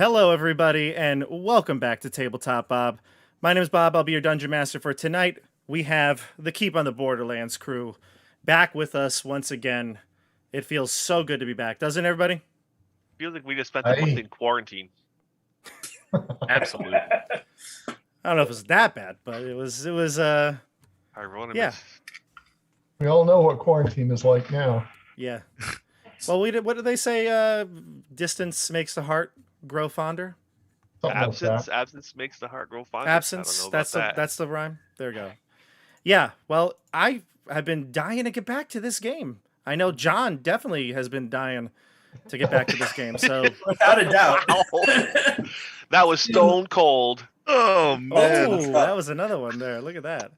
Hello, everybody, and welcome back to Tabletop Bob. My name is Bob. I'll be your Dungeon Master for tonight. We have the Keep on the Borderlands crew back with us once again. It feels so good to be back, doesn't it, everybody? Feels like we just spent a month in quarantine. Absolutely. I don't know if it was that bad, but it was. Yeah. We all know what quarantine is like now. Yeah. Well, what did they say? Distance makes the heart grow fonder. Absence makes the heart grow fonder. Absence. That's the rhyme. There we go. Yeah. Well, I have been dying to get back to this game. I know John definitely has been dying to get back to this game. So without a doubt, that was stone cold. Oh man! Oh, that was another one there. Look at that.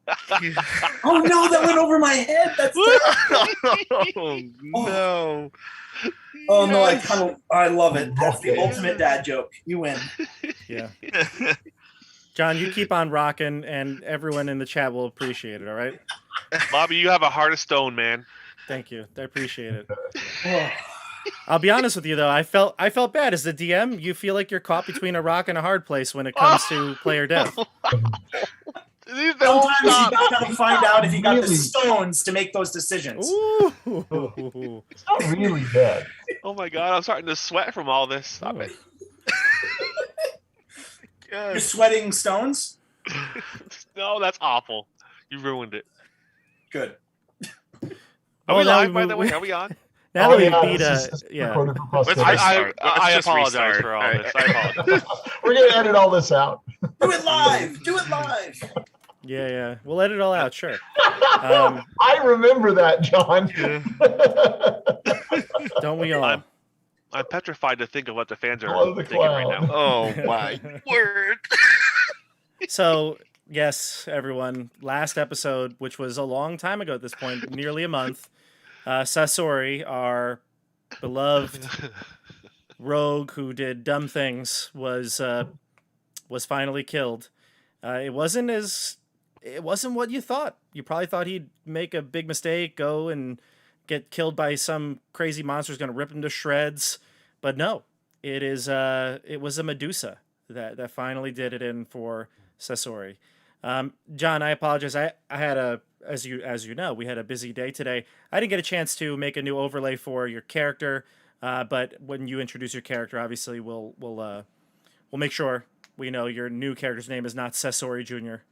Oh no, that went over my head. That's Oh no! Oh no! I love it. That's the ultimate dad joke. You win. Yeah. John, you keep on rocking, and everyone in the chat will appreciate it. All right. Bobby, you have a heart of stone, man. Thank you. I appreciate it. I'll be honest with you though. I felt bad as the DM. You feel like you're caught between a rock and a hard place when it comes to player death. Sometimes you gotta find out if you got the stones to make those decisions. Ooh. It's not really bad. Oh my god, I'm starting to sweat from all this. Stop it. You're sweating stones? No, that's awful. You ruined it. Good. Are we live, by the way? Are we on? Now that we beat I apologize for all this. I apologize. We're gonna edit all this out. Do it live. Do it live. Yeah. We'll edit it all out. Sure. I remember that, John. Don't we all? I'm petrified to think of what the fans are thinking right now. Oh my word! So yes, everyone. Last episode, which was a long time ago at this point, nearly a month. Sasori, our beloved rogue who did dumb things, was finally killed. It wasn't what you thought. You probably thought he'd make a big mistake, go and get killed by some crazy monster who's going to rip him to shreds. But no, it was a Medusa that finally did it in for Sasori. John, I apologize. I had as you know, we had a busy day today. I didn't get a chance to make a new overlay for your character, but when you introduce your character, obviously we'll make sure we know your new character's name is not Sasori Jr.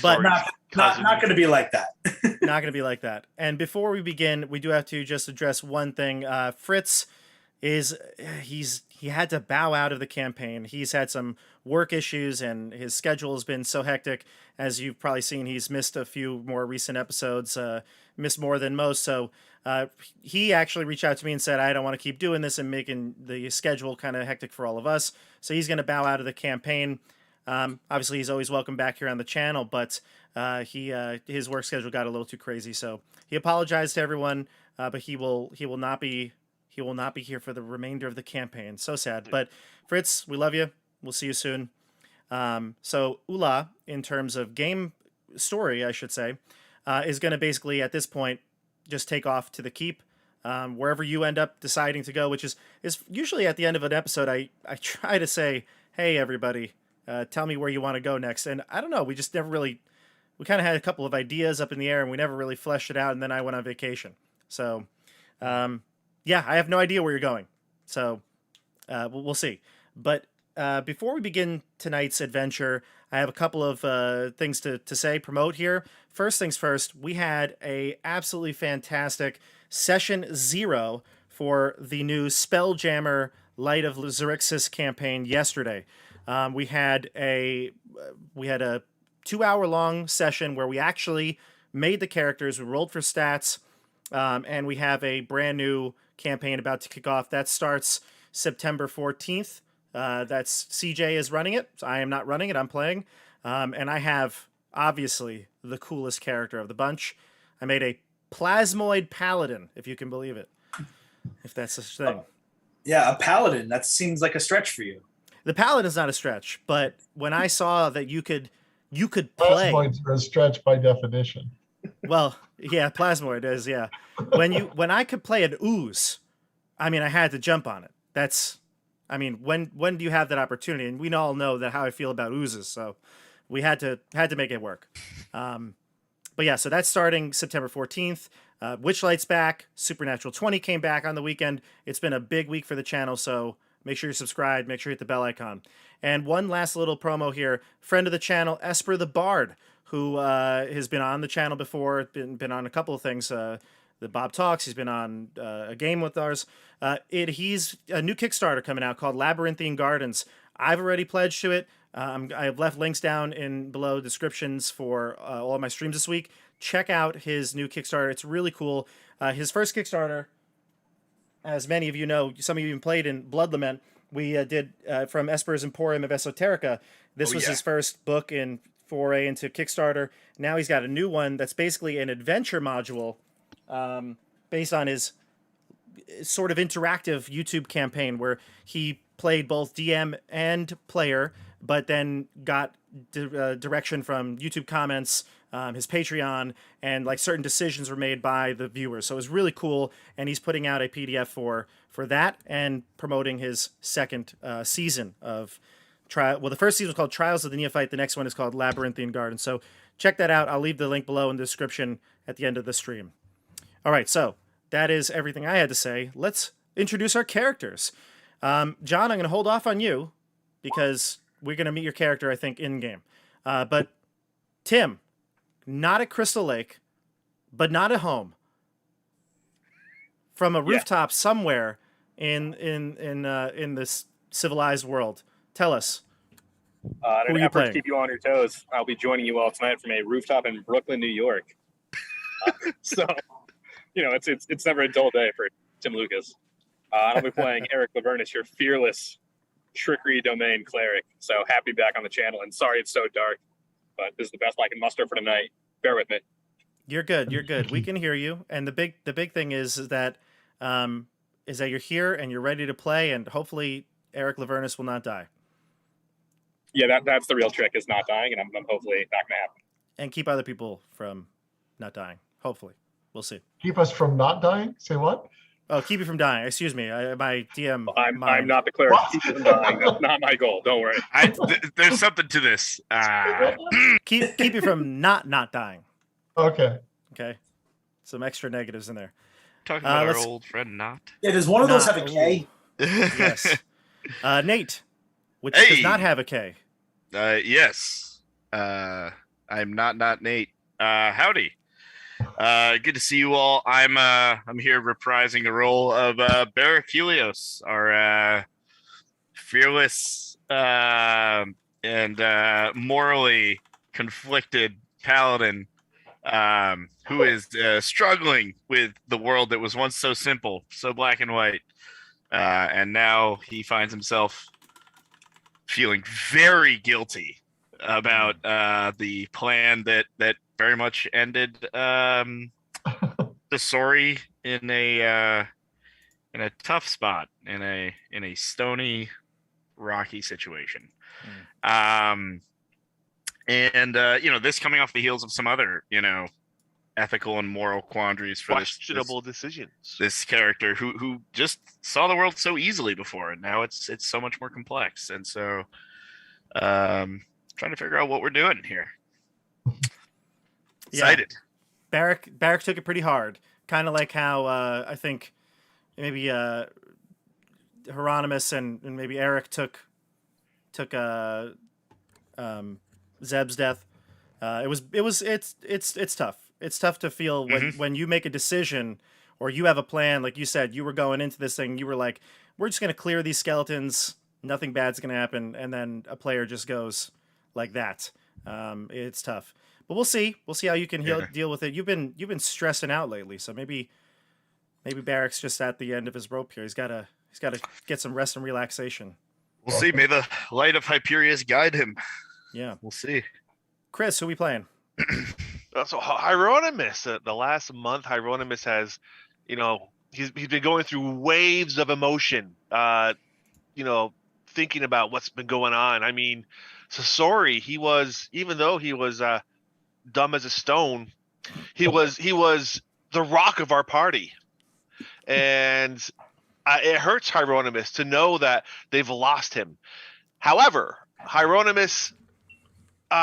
But not going to be like that. Not going to be like that. And before we begin, we do have to just address one thing. Fritz he had to bow out of the campaign. He's had some work issues and his schedule has been so hectic. As you've probably seen, he's missed a few more recent episodes, missed more than most. So he actually reached out to me and said, I don't want to keep doing this and making the schedule kind of hectic for all of us. So he's going to bow out of the campaign. Obviously, he's always welcome back here on the channel, but his work schedule got a little too crazy. So he apologized to everyone, but he will not be here for the remainder of the campaign. So sad. But Fritz, we love you. We'll see you soon. So Ula, in terms of game story, I should say, is going to basically at this point just take off to the keep, wherever you end up deciding to go, which is usually at the end of an episode. I try to say, hey, everybody, tell me where you want to go next. And I don't know. We just never really, we kind of had a couple of ideas up in the air and we never really fleshed it out. And then I went on vacation. So, yeah, I have no idea where you're going. So we'll see. But before we begin tonight's adventure, I have a couple of things to say, promote here. First things first, we had a absolutely fantastic Session 0 for the new Spelljammer Light of Xerxes campaign yesterday. We had a 2-hour-long session where we actually made the characters, we rolled for stats, and we have a brand new campaign about to kick off. That starts September 14th. That's CJ is running it. So I am not running it. I'm playing. And I have, obviously, the coolest character of the bunch. I made a plasmoid paladin, if you can believe it. If that's such a thing. Yeah, a paladin. That seems like a stretch for you. The paladin is not a stretch, but when I saw that you could play... Plasmoids are a stretch by definition. Well, yeah, plasmoid is, yeah. When I could play an ooze, I mean, I had to jump on it. that's, I mean, when do you have that opportunity? And we all know that how I feel about oozes, so we had to make it work. But yeah, so that's starting September 14th. Witchlight's back. Supernatural 20 came back on the weekend. It's been a big week for the channel, so make sure you're subscribed. Make sure you hit the bell icon. And one last little promo here. Friend of the channel, Esper the Bard, who has been on the channel before, been on a couple of things. The Bob Talks. He's been on a game with ours. He's a new Kickstarter coming out called Labyrinthine Gardens. I've already pledged to it. I have left links down in below descriptions for all of my streams this week. Check out his new Kickstarter. It's really cool. His first Kickstarter, as many of you know, some of you even played in Blood Lament, we did from Esper's Emporium of Esoterica. This was his first book in foray into Kickstarter. Now he's got a new one that's basically an adventure module based on his sort of interactive YouTube campaign where he played both DM and player, but then got direction from YouTube comments, his Patreon, and like certain decisions were made by the viewers. So it was really cool, and he's putting out a PDF for that and promoting his second season of Trial. Well, the first season was called Trials of the Neophyte. The next one is called Labyrinthine Garden. So check that out. I'll leave the link below in the description at the end of the stream. All right, so that is everything I had to say. Let's introduce our characters. John, I'm going to hold off on you because we're going to meet your character, I think, in-game. But Tim, not at Crystal Lake, but not at home. From a rooftop somewhere in this civilized world. Tell us. In an effort to keep you on your toes, I'll be joining you all tonight from a rooftop in Brooklyn, New York. So, it's never a dull day for Tim Lucas. I'll be playing Eric Lavernus, your fearless trickery domain cleric. So happy back on the channel, and sorry it's so dark, but this is the best I can muster for tonight. Bear with me. You're good. You're good. We can hear you. And the big thing is that you're here and you're ready to play, and hopefully Eric Lavernus will not die. Yeah, that's the real trick, is not dying, and I'm hopefully not gonna happen. And keep other people from not dying. Hopefully. We'll see. Keep us from not dying? Say what? Oh, keep you from dying. Excuse me. My DM. I'm not the cleric. Keep you from dying. That's not my goal. Don't worry. There's something to this. Keep you from not dying. Okay. Okay. Some extra negatives in there. Talking about our old friend Not. Yeah, does one of those have a K? Yes. Nate, which does not have a K. Yes. I'm not Nate. Howdy. Good to see you all. I'm here reprising the role of Barak Helios, our fearless and morally conflicted paladin who is struggling with the world that was once so simple, so black and white, and now he finds himself feeling very guilty about the plan that very much ended the Sori in a tough spot, in a stony, rocky situation. This coming off the heels of some other ethical and moral quandaries for questionable decisions. This character who just saw the world so easily before, and now it's so much more complex. And so trying to figure out what we're doing here. Excited. Yeah. Barak took it pretty hard, kind of like how I think maybe Hieronymus and maybe Eric took Zeb's death. It's tough. It's tough to feel when you make a decision or you have a plan. Like you said, you were going into this thing, you were like, we're just going to clear these skeletons, nothing bad's going to happen, and then a player just goes like that. It's tough. But we'll see. We'll see how you can deal with it. You've been stressing out lately, so maybe Barak's just at the end of his rope here. He's got to get some rest and relaxation. We'll see. May the light of Hyperius guide him. Yeah, we'll see. Chris, who are we playing? So Hieronymus, the last month, Hieronymus has, he's been going through waves of emotion. Thinking about what's been going on. I mean, Sasori, even though he was dumb as a stone, he was the rock of our party, and it hurts Hieronymus to know that they've lost him. However, Hieronymus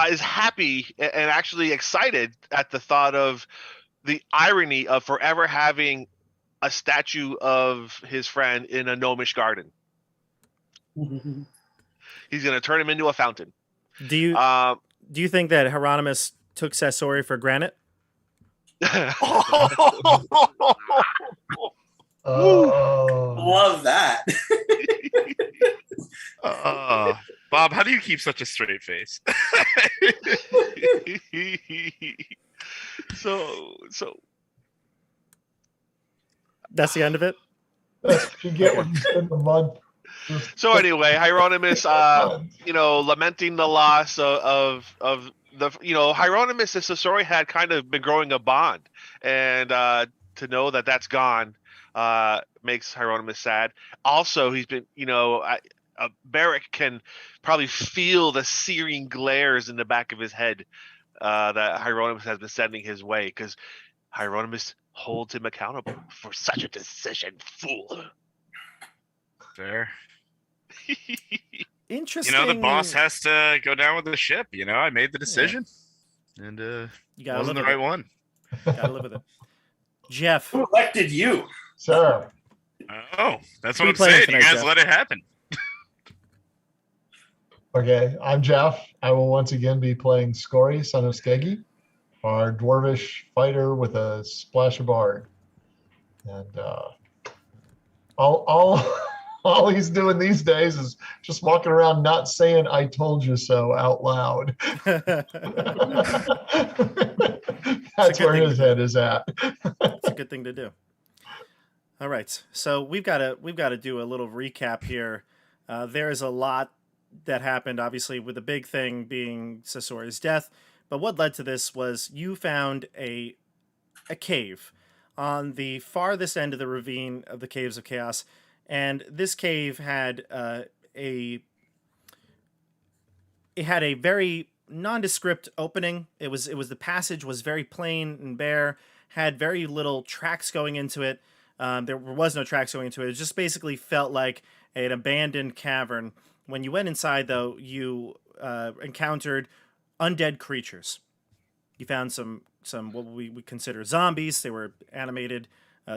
is happy and actually excited at the thought of the irony of forever having a statue of his friend in a gnomish garden. He's going to turn him into a fountain. Do you think that Hieronymus took Sasori for granted? Love that. Bob, how do you keep such a straight face? So that's the end of it. You get when you spend the month. So anyway, Hieronymus, lamenting the loss of the, Hieronymus and Sasori had kind of been growing a bond, and to know that that's gone makes Hieronymus sad. Also, he's been, Barak can probably feel the searing glares in the back of his head that Hieronymus has been sending his way, because Hieronymus holds him accountable for such a decision, fool. Fair. Interesting. The boss has to go down with the ship. I made the decision, and it wasn't the right one. Gotta live with it. Jeff, who elected you, sir? Oh, that's what I'm saying. You guys let it happen. Okay, I'm Jeff. I will once again be playing Scory, son of Skeggy, our dwarvish fighter with a splash of bard. And all he's doing these days is just walking around not saying "I told you so" out loud. That's where his head is at. It's a good thing to do. All right, so we've got to do a little recap here. There is a lot that happened, obviously, with the big thing being Sasori's death. But what led to this was you found a cave on the farthest end of the ravine of the Caves of Chaos, and this cave had a very nondescript opening. It was the passage was very plain and bare, had very little tracks going into it. There was no tracks going into it. It just basically felt like an abandoned cavern. When you went inside, though, you encountered undead creatures. You found some what we would consider zombies. They were animated,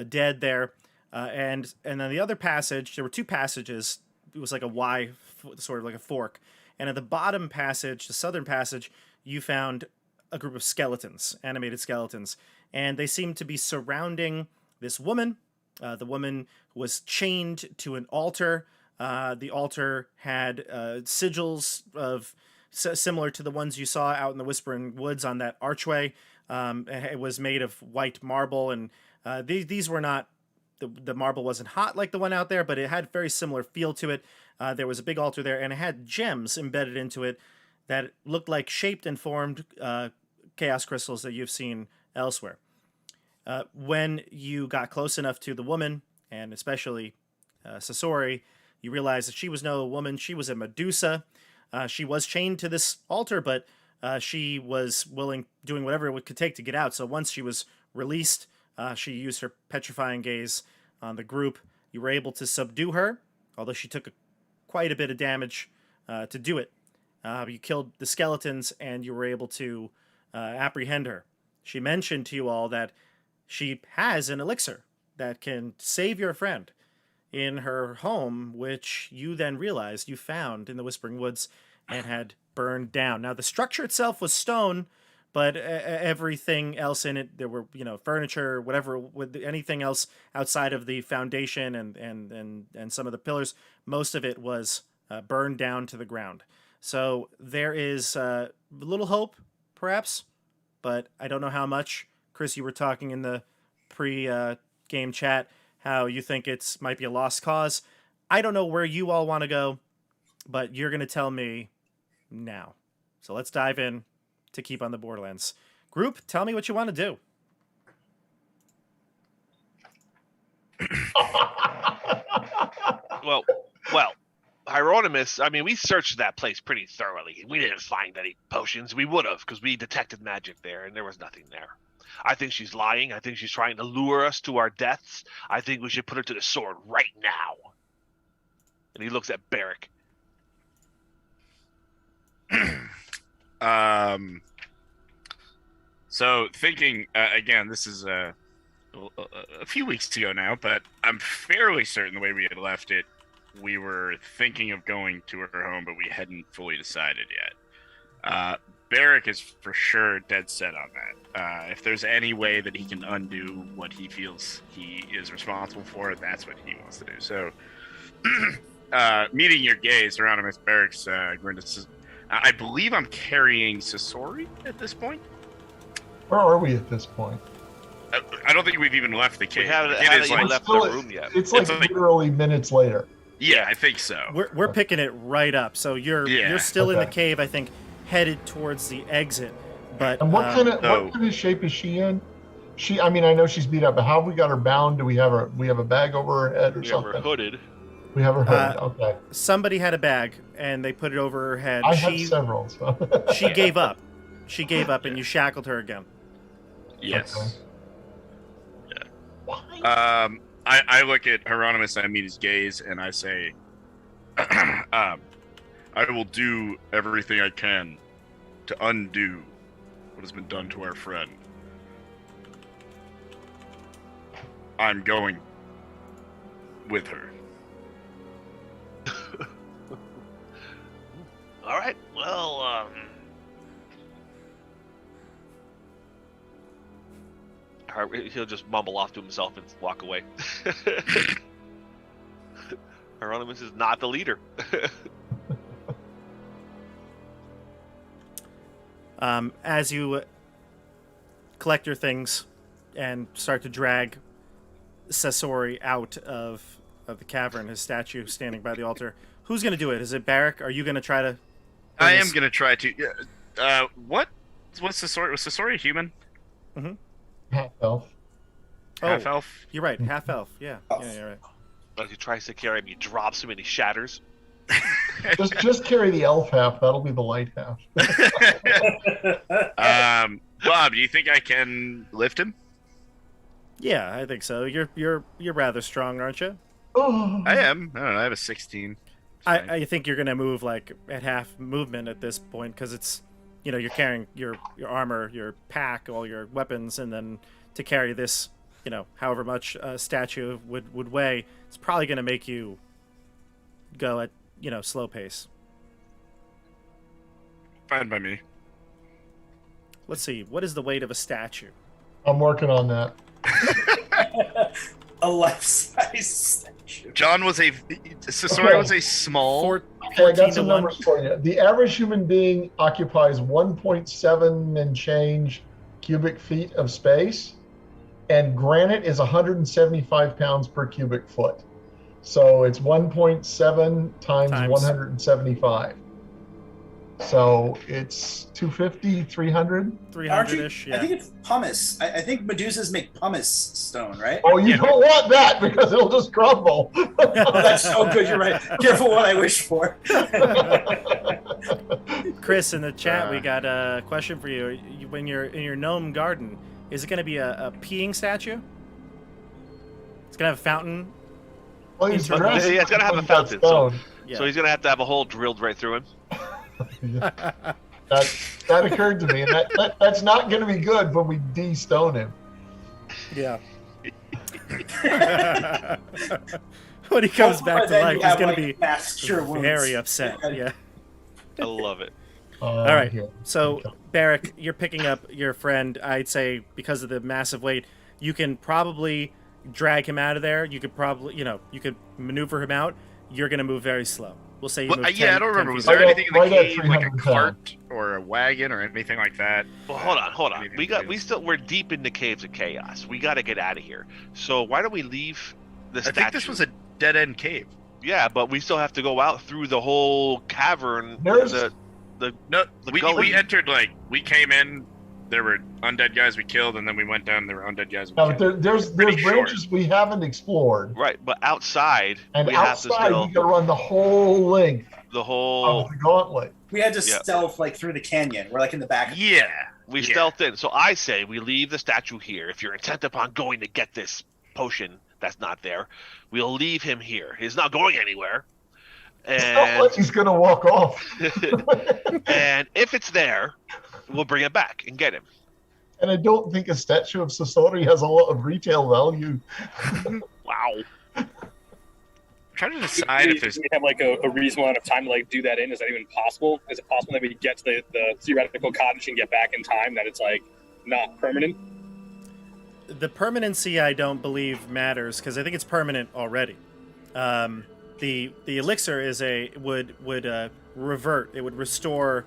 dead there. And then the other passage, there were two passages. It was like a Y, sort of like a fork. And at the bottom passage, the southern passage, you found a group of skeletons, animated skeletons. And they seemed to be surrounding this woman. The woman was chained to an altar. The altar had sigils of similar to the ones you saw out in the Whispering Woods on that archway. It was made of white marble, and these were not. The marble wasn't hot like the one out there, but it had very similar feel to it. There was a big altar there, and it had gems embedded into it that looked like shaped and formed chaos crystals that you've seen elsewhere. When you got close enough to the woman, and especially Sasori, you realized that she was no woman. She was a Medusa. She was chained to this altar, but she was doing whatever it could take to get out. So once she was released, she used her petrifying gaze on the group. You were able to subdue her, although she took quite a bit of damage to do it. You killed the skeletons, and you were able to apprehend her. She mentioned to you all that she has an elixir that can save your friend in her home, which you then realized you found in the Whispering Woods and had burned down. Now, the structure itself was stone, but everything else in it, there were, furniture, whatever, anything else outside of the foundation and some of the pillars, most of it was burned down to the ground. So there is a little hope, perhaps, but I don't know how much. Chris, you were talking in the pre-game chat how you think it might be a lost cause. I don't know where you all want to go, but you're going to tell me now. So let's dive in to keep on the Borderlands. Group, tell me what you want to do. Well, Hieronymus, we searched that place pretty thoroughly. We didn't find any potions. We would have, because we detected magic there, and there was nothing there. I think she's lying. I think she's trying to lure us to our deaths. I think we should put her to the sword right now. And he looks at Barak. So thinking again, this is a few weeks ago now, but I'm fairly certain the way we had left it, we were thinking of going to her home, but we hadn't fully decided yet. Barak is for sure dead set on that. If there's any way that he can undo what he feels he is responsible for, that's what he wants to do. So, meeting your gaze, Hieronymus, Barak's going to... I believe I'm carrying Sasori at this point. Where are we at this point? I don't think we've even left the cave. We haven't It is even like, left the room yet. It's like literally minutes later. yeah, I think so. We're picking it right up. So you're still in the cave, I think, headed towards the exit. But And what kind of shape is she in? I know she's beat up, but how have we got her bound? Do we have a bag over her head or something? We have her hooded. We have her hooded. Okay. somebody had a bag and they put it over her head. I had several. So. She gave up. She gave up, and you shackled her again. Yes. Okay. Yeah. I look at Hieronymus and I meet his gaze and I say, I will do everything I can to undo what has been done to our friend. I'm going with her. All right. Well, he'll just mumble off to himself and walk away. Hieronymus is not the leader. As you collect your things and start to drag Sasori out of the cavern, his statue standing by the altar, who's going to do it? Is it Barak? Are you going to try to... I am going to try to... what's Sasori? Was Sasori a human? Mm-hmm. Half elf. Half elf? You're right, half elf. Yeah, you're right. As he tries to carry him, he drops him and he shatters. just carry the elf half. That'll be the light half. Bob, do you think I can lift him? Yeah, I think so. You're rather strong, aren't you? Oh. I am. I don't know. I have a 16. I think you're gonna move like at half movement at this point because it's, you're carrying your armor, your pack, all your weapons, and then to carry this, however much a statue would weigh, it's probably gonna make you go at slow pace. Fine by me. Let's see. What is the weight of a statue? I'm working on that. A life-size statue. Sasori was a small... Okay, I got some numbers for you. The average human being occupies 1.7 and change cubic feet of space, and granite is 175 pounds per cubic foot. So it's 1.7 times 175. So it's 250, 300? 300-ish, yeah. I think it's pumice. I think Medusas make pumice stone, right? Oh, you don't want that because it'll just crumble. Oh, that's so good. You're right. Careful what I wish for. Chris, in the chat, we got a question for you. When you're in your gnome garden, is it going to be a peeing statue? It's going to have a fountain? Well, it's going to have a fountain, so he's going to have a hole drilled right through him. That occurred to me, and that's not going to be good when we de-stone him. Yeah. When he comes back to life, he's going to be very upset. Yeah. I love it. All right. So, Barak, you're picking up your friend. I'd say because of the massive weight, you can probably drag him out of there. You could probably, you could maneuver him out. You're going to move very slow. We'll say you move 10, I don't remember. 10 Was feet. there anything in the cave, like a 300 cart or a wagon or anything like that? Well, hold on. We're deep in the caves of chaos. We got to get out of here. So why don't we leave the statue? I think this was a dead end cave. Yeah, but we still have to go out through the whole cavern. We entered, we came in. There were undead guys we killed, and then we went down. There were undead guys we killed. But there's branches we haven't explored. Right, but outside, and we outside have to you got to run the whole length whole the gauntlet. We had to stealth like through the canyon. We're like in the back. We stealthed in. So I say we leave the statue here. If you're intent upon going to get this potion that's not there, we'll leave him here. He's not going anywhere. And it's not like he's going to walk off. And if it's there, we'll bring it back and get him. And I don't think a statue of Sasori has a lot of retail value. Wow. I'm trying to decide if there's... we have like a reasonable amount of time to like do that in. Is that even possible? Is it possible that we get to the theoretical cottage and get back in time, that it's like not permanent? The permanency I don't believe matters, because I think it's permanent already. The elixir would revert. It would restore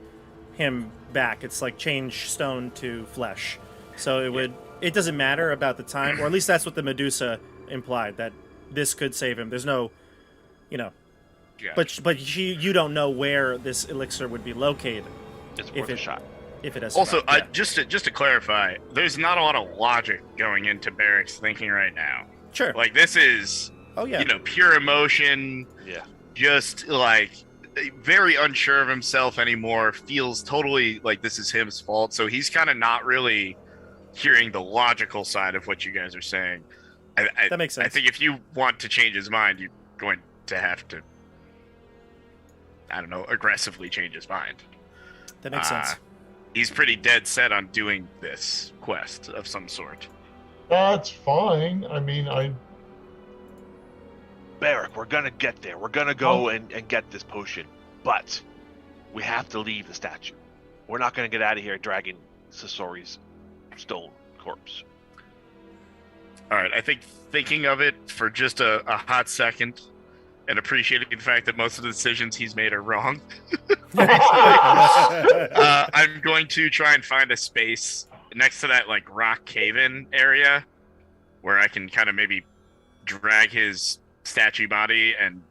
him back. It's like change stone to flesh. So it doesn't matter about the time, or at least that's what the Medusa implied, that this could save him. There's no, but you don't know where this elixir would be located. It's worth a shot. If it has also, just to clarify, there's not a lot of logic going into Barak's thinking right now. Sure. Like, this is, pure emotion. Yeah. Just, like, very unsure of himself anymore. Feels totally like this is his fault. So he's kind of not really hearing the logical side of what you guys are saying. That makes sense. I think if you want to change his mind, you're going to have to, I don't know, aggressively change his mind. That makes sense. He's pretty dead set on doing this quest of some sort. That's fine. I mean, Barak, we're gonna get there. We're gonna go and get this potion. But we have to leave the statue. We're not gonna get out of here dragging Sasori's stone corpse. Alright, I think thinking of it for just a hot second and appreciating the fact that most of the decisions he's made are wrong, I'm going to try and find a space next to that like rock cave-in area where I can kind of maybe drag his statue body and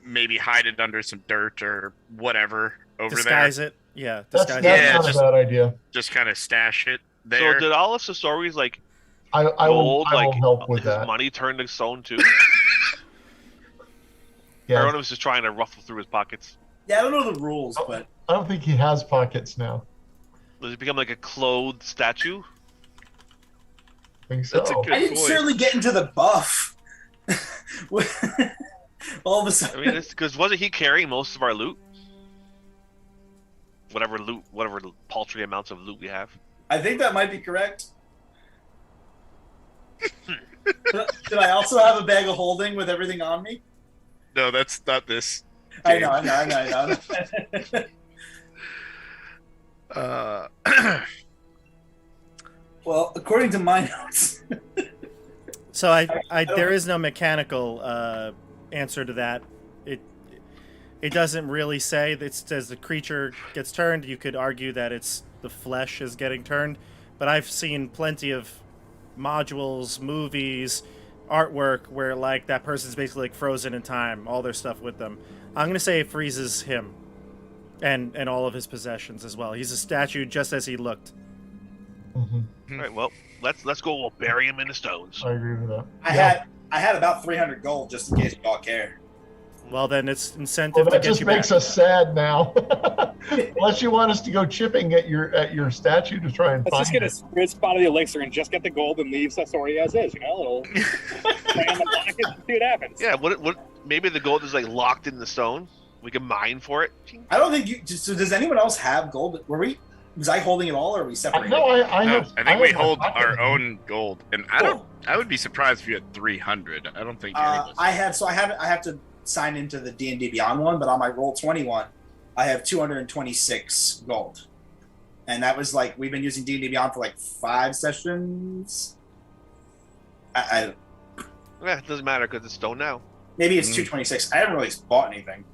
maybe hide it under some dirt or whatever over disguise there. It. Yeah, that's not a bad idea. Just kind of stash it there. So did all of Sasori's like I will help with his that. money turn to stone too? Yeah. Everyone was just trying to ruffle through his pockets. Yeah, I don't know the rules, but I don't think he has pockets now. Does it become like a clothed statue? I think so. That's a good I didn't point. certainly get into the buff. All of a sudden, I mean, because wasn't he carrying most of our loot? Whatever paltry amounts of loot we have. I think that might be correct. Did I also have a bag of holding with everything on me? No, that's not this. I know. Well, according to my notes. So I there is no mechanical answer to that. It doesn't really say. It says the creature gets turned. You could argue that it's the flesh is getting turned, but I've seen plenty of modules, movies, artwork where like that person's basically like frozen in time, all their stuff with them. I'm gonna say it freezes him and all of his possessions as well. He's a statue just as he looked. Mm-hmm. All right, well, let's go. We'll bury him in the stones. I agree with that. I had about 300 gold just in case you all care. Well, then it's incentive that to get just you makes back. us sad now. Unless you want us to go chipping at your statue to try and Let's find just get it. a good spot of the elixir and just get the gold and leave Sasori as is. It'll cram and lock it and see what happens. Yeah, what? Maybe the gold is like locked in the stone. We can mine for it. I don't think you. So does anyone else have gold? Was I holding it all, or are we separated? No, I think we hold our own gold, and I would be surprised if you had 300. I don't think. I have to sign into the D&D Beyond one, but on my Roll20 one, I have 226 gold, and that was like we've been using D&D Beyond for like 5 sessions. Yeah, it doesn't matter because it's stone now. Maybe it's 226. I haven't really bought anything,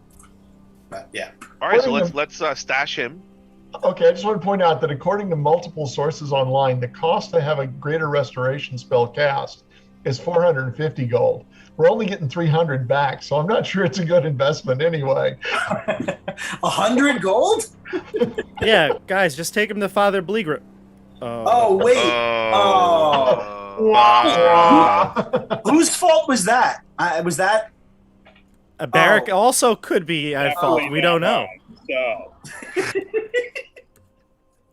but yeah. All right, so let's stash him. Okay, I just want to point out that according to multiple sources online, the cost to have a greater restoration spell cast is 450 gold. We're only getting 300 back, so I'm not sure it's a good investment anyway. 100 gold? Yeah, guys, just take him to Father Bleegrim. Oh, wait. Whose fault was that? Was that? Barak also could be at fault. We don't know. So.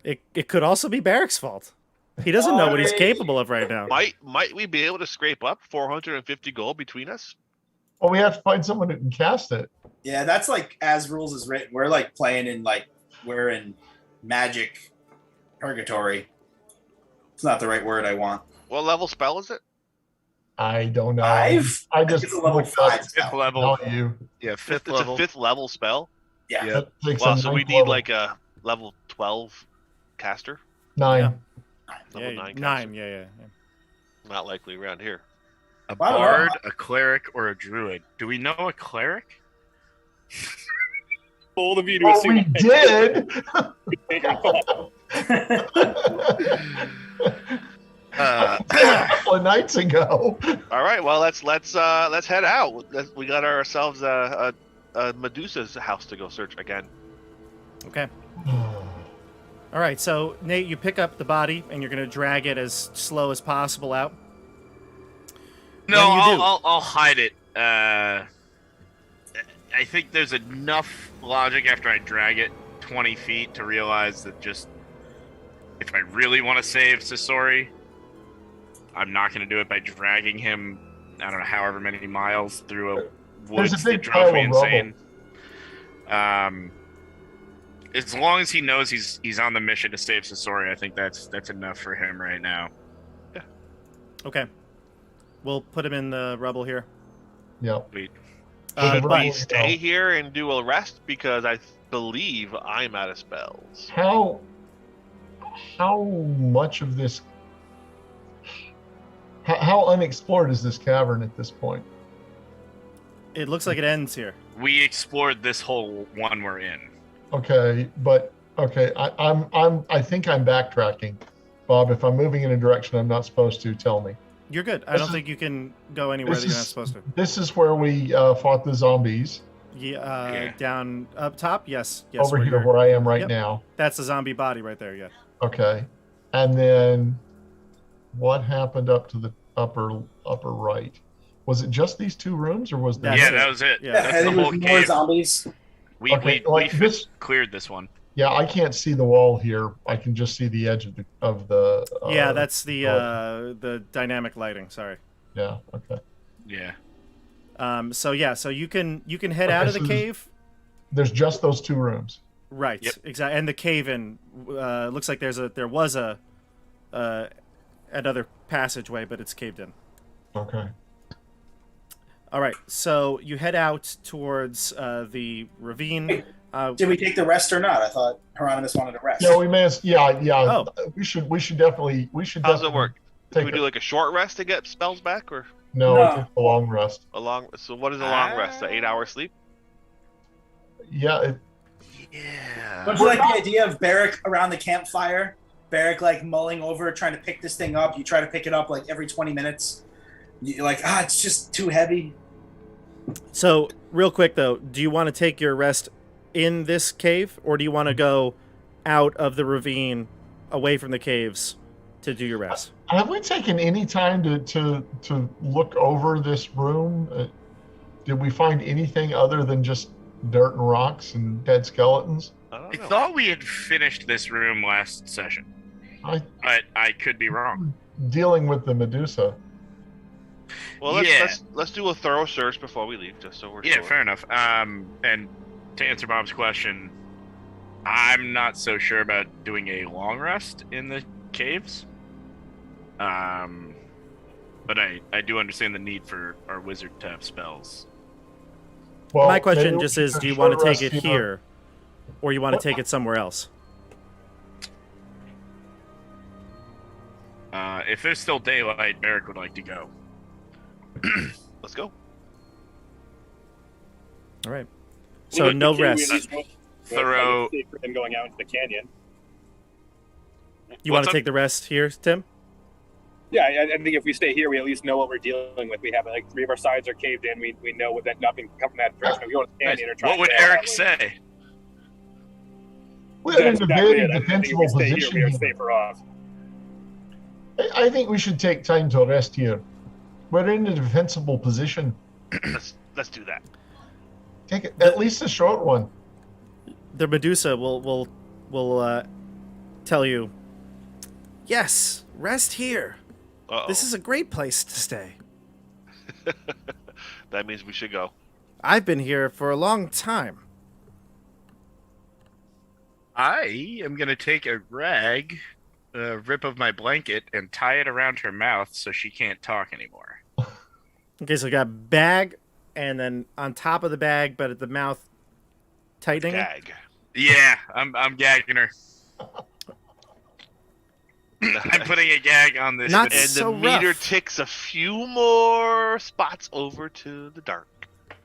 It could also be Barak's fault. He doesn't know what he's capable of right now. Might we be able to scrape up 450 gold between us? Well, we have to find someone who can cast it. Yeah, that's like as rules is written. We're like playing in we're in magic purgatory. It's not the right word I want. What level spell is it? I don't know. I just it's a level 5 Fifth level. Not you. Yeah, fifth It's level. a 5th level spell. Yeah. Wow, so we need like a level 12 caster. 9. Level 9 caster. 9. Yeah. Not likely around here. A bard, a cleric, or a druid. Do we know a cleric? Bold of you to assume. We did. Uh, A couple of nights ago. All right, well let's head out. We got ourselves a Medusa's house to go search again. Okay. All right, so Nate, you pick up the body and you're gonna drag it as slow as possible out. no, I'll hide it. I think there's enough logic after I drag it 20 feet to realize that just if I really want to save Sasori, I'm not going to do it by dragging him, I don't know, however many miles through a woods that drove me insane. As long as he knows he's on the mission to save Sasori, I think that's enough for him right now. Yeah. Okay. We'll put him in the rubble here. Yep. Sweet. Should we stay here and do a rest? Because I believe I'm out of spells. How much of this? How unexplored is this cavern at this point? It looks like it ends here. We explored this whole one we're in. Okay, but okay, I think I'm backtracking, Bob. If I'm moving in a direction I'm not supposed to, tell me. You're good. I don't think you can go anywhere that you're not supposed to. This is where we fought the zombies. Yeah, down up top. Yes. Over here, where I am right now. That's a zombie body right there. Yeah. Okay, and then what happened up to the upper right? Was it just these 2 rooms, or was there? Yeah, that was it. Yeah, that's the whole more cave. zombies. We cleared this one. Yeah, I can't see the wall here. I can just see the edge of the. Yeah, that's the dynamic lighting. Sorry. Yeah. Okay. Yeah. So you can head out of the cave. There's just those 2 rooms. Right. Yep. Exactly. And the cave in looks like there was another passageway, but it's caved in. Okay. All right. So you head out towards the ravine. Did we take the rest or not? I thought Hieronymus wanted to rest. Yeah, we may. Yeah. Oh. We should definitely. How does it work? Do we do like a short rest to get spells back, or no? It's a long rest. So what is a long rest? An 8-hour sleep? Yeah. Yeah. Don't you like the idea of Barak around the campfire? Barak like mulling over, trying to pick this thing up. You try to pick it up like every 20 minutes. You're like, it's just too heavy. So real quick though, do you want to take your rest in this cave, or do you want to go out of the ravine, away from the caves, to do your rest? Have we taken any time to look over this room? Did we find anything other than just dirt and rocks and dead skeletons? I thought we had finished this room last session. But I could be wrong. Dealing with the Medusa. Well, let's do a thorough search before we leave, just so we're sure. Yeah, fair enough. And to answer Bob's question, I'm not so sure about doing a long rest in the caves. But I do understand the need for our wizard to have spells. Well, my question just is, do you want to take it here, or you want to take it somewhere else? If there's still daylight, Barak would like to go. Let's go. All right. So no rest. Thorough. Than going out into the canyon. You want to take the rest here, Tim? Yeah, I think if we stay here, we at least know what we're dealing with. We have like 3 of our sides are caved in. We know that nothing come from that direction. We go to the canyon or try. What would Eric say? We're in a very defensible position. We are safer off. I think we should take time to rest here. We're in a defensible position. Let's do that. Take it, at least a short one. The Medusa will tell you, yes, rest here. Uh-oh. This is a great place to stay. That means we should go. I've been here for a long time. I am going to take a rag, rip of my blanket, and tie it around her mouth so she can't talk anymore. Okay, so we got bag, and then on top of the bag, but at the mouth tightening. Gag. Yeah, I'm gagging her. I'm putting a gag on this. Not And so the meter rough. ticks a few more spots over to the dark.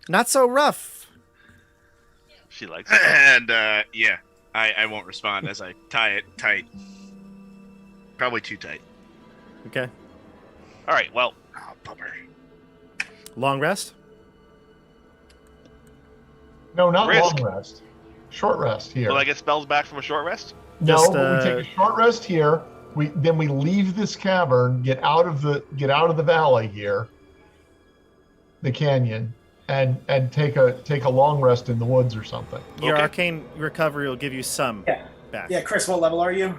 Not so rough. She likes it. And yeah, I won't respond as I tie it tight. Probably too tight. Okay. All right, well, Oh, bummer. Long rest. No, not Risk. long rest. Short rest here. will I get spells back from a short rest? No, Just, but we take a short rest here. Then we leave this cavern, get out of the valley here, the canyon, and take a long rest in the woods or something. Your Okay. arcane recovery will give you some Yeah. back. Yeah, Chris, what level are you?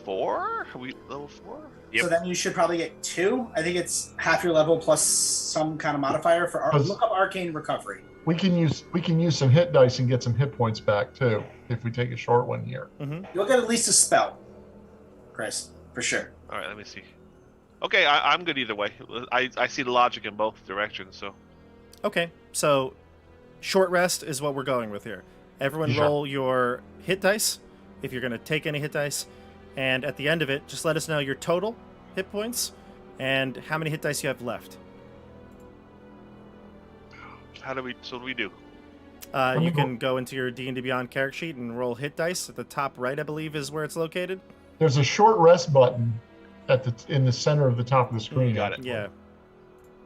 4? Are we level 4? Yep. So then you should probably get 2. I think it's half your level plus some kind of modifier for look up arcane recovery. We can use some hit dice and get some hit points back too if we take a short one here. You'll get at least a spell, Chris, for sure. All right, let me see. Okay, I'm good either way. I see the logic in both directions, so. Okay, so short rest is what we're going with here. Everyone Sure. roll your hit dice if you're going to take any hit dice. And at the end of it, just let us know your total hit points and how many hit dice you have left. What do we do? You can go into your D&D Beyond character sheet and roll hit dice. At the top right, I believe, is where it's located. There's a short rest button in the center of the top of the screen. Got it. actually. Yeah.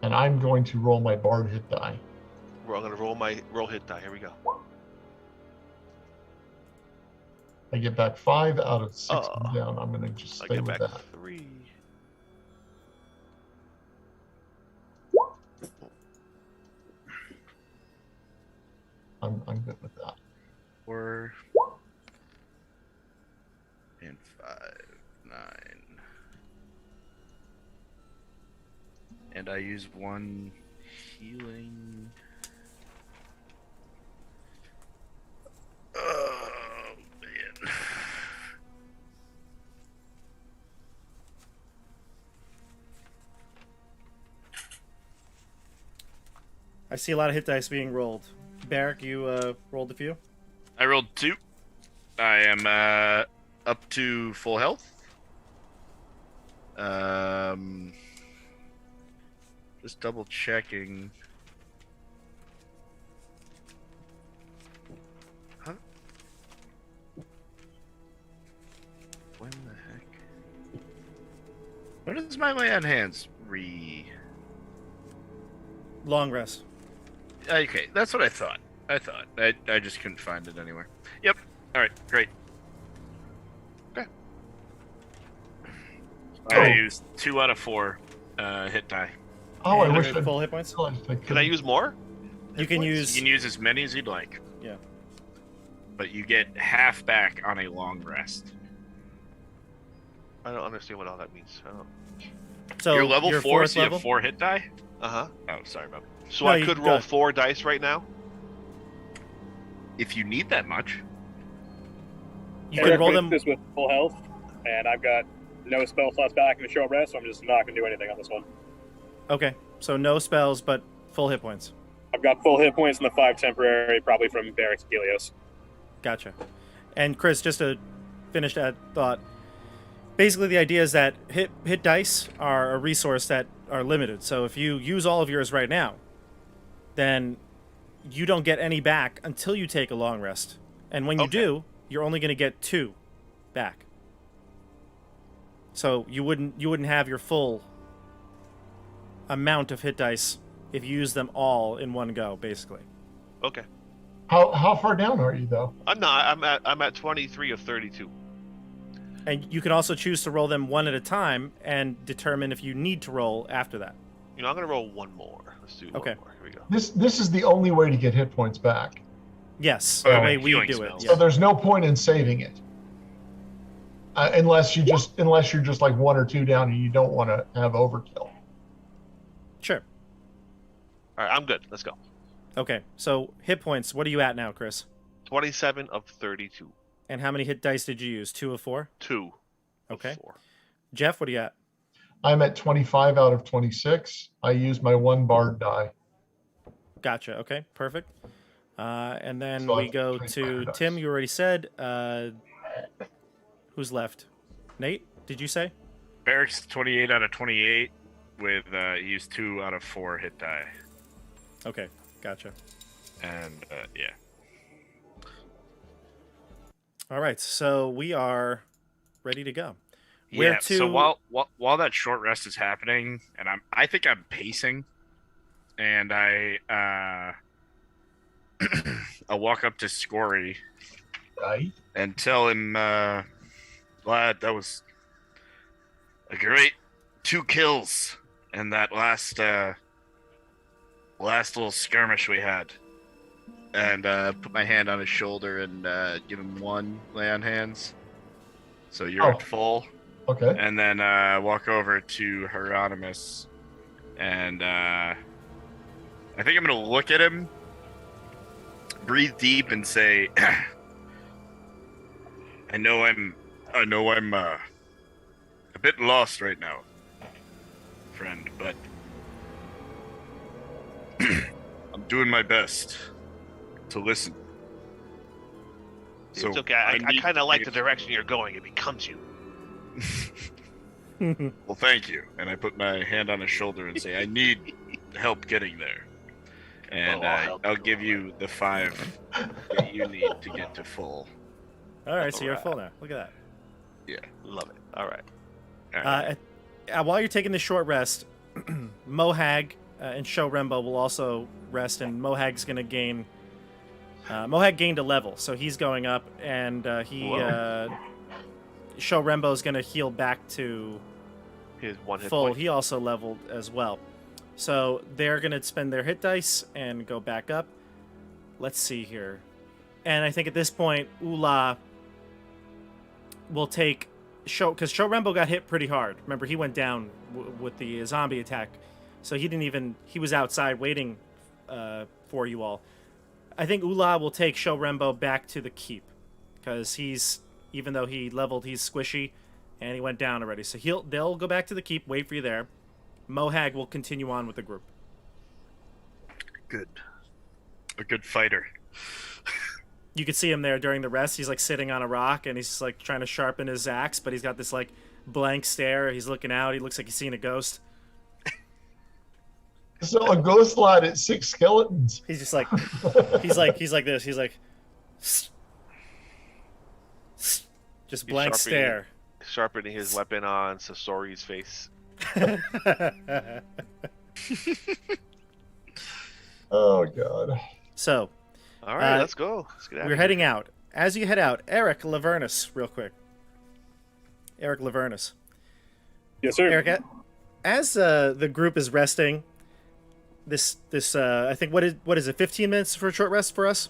And I'm going to roll my bard hit die. I'm going to roll hit die. Here we go. I get back 5 out of 6 Oh. down. I'm going to just I stay get with back that. 3. I'm good with that. 4 and 5, 9. And I use 1 healing. Oh man. I see a lot of hit dice being rolled. Barak, you rolled a few? I rolled 2. I am up to full health. Just double checking. Huh? When the heck? When does my lay on hands Long rest. Okay, that's what I thought. I just couldn't find it anywhere. Yep. All right. Great. Okay. I used 2 out of 4 hit die. Oh, I And wish your I'd full hit points? realized I Can I use more? You can You use... can use as many as you'd like. Yeah. But you get half back on a long rest. I don't understand what all that means. So You're level 4, fourth so you level? have 4 hit die? Uh-huh. Oh, sorry about that. So No, I you could go. roll 4 dice right now? If you need that much. You Eric can roll them... this with full health, and I've got no spell slots back in the short rest, so I'm just not going to do anything on this one. Okay, so no spells, but full hit points. I've got full hit points and the 5 temporary, probably from Barak Helios. Gotcha. And Chris, just to finish that thought, basically the idea is that hit dice are a resource that are limited. So if you use all of yours right now, then you don't get any back until you take a long rest. And when you Okay. do, you're only going to get 2 back. So you wouldn't have your full amount of hit dice if you use them all in one go, basically. Okay. How far down are you though? I'm not. I'm at 23 of 32. And you can also choose to roll them one at a time and determine if you need to roll after that. You know, I'm gonna roll one more. Let's do Okay. one more. Here we go. This is the only way to get hit points back. Yes, Oh, the way we healing do it. spells. Yeah. So there's no point in saving it. Unless you're just like 1 or 2 down and you don't want to have overkill. Sure. All right, I'm good. Let's go. Okay, so hit points. What are you at now, Chris? 27 of 32. And how many hit dice did you use? 2 of 4? 2. of Okay. 4. Jeff, what are you at? I'm at 25 out of 26. I used my 1 bard die. Gotcha. Okay, perfect. And then So we I've go got to 25 dice. Tim. You already said. Who's left? Nate, did you say? Barak's 28 out of 28 with he used 2 out of 4 hit die. Okay, gotcha. And yeah. All right, so we are ready to go. Yeah. So while that short rest is happening, and I think I'm pacing, and I'll walk up to Scory Right? and tell him, lad, that was a great 2 kills in that last little skirmish we had. And put my hand on his shoulder and give him 1 lay on hands. So you're at full. Okay. And then walk over to Hieronymus, and I think I'm gonna look at him, breathe deep, and say, "I know I'm a bit lost right now, friend, but I'm doing my best to listen." It's okay. I kind of like the direction you're going. It becomes you. Well, thank you. And I put my hand on his shoulder and say, I need help getting there. And I'll give you the 5 that you need to get to full. All right, so you're full now. Look at that. Yeah. Love it. All right. While you're taking this short rest, Mohag and Show Rembo will also rest, and Mohag's going to gain... Mohag gained a level, so he's going up, and Show Rembo's going to heal back to his 1 hit full. point. He also leveled as well. So they're going to spend their hit dice and go back up. Let's see here. And I think at this point, Ula will take because Show Rembo got hit pretty hard. Remember, he went down with the zombie attack. So he was outside waiting for you all. I think Ula will take Show Rembo back to the keep because even though he leveled, he's squishy and he went down already. So they'll go back to the keep, wait for you there. Mohag will continue on with the group. Good. A good fighter. You could see him there during the rest. He's like sitting on a rock and he's like trying to sharpen his axe, but he's got this like blank stare. He's looking out. He looks like he's seeing a ghost. So a ghost lad at 6 skeletons. He's just like, he's like this. He's like, just blank stare. Sharpening his weapon on Sasori's face. Oh God. So, all right, let's go. Let's get out. We're heading out. As you head out, Eric Lavernus, real quick. Eric Lavernus. Yes, sir. Eric, as the group is resting, this I think what is it? 15 minutes for a short rest for us?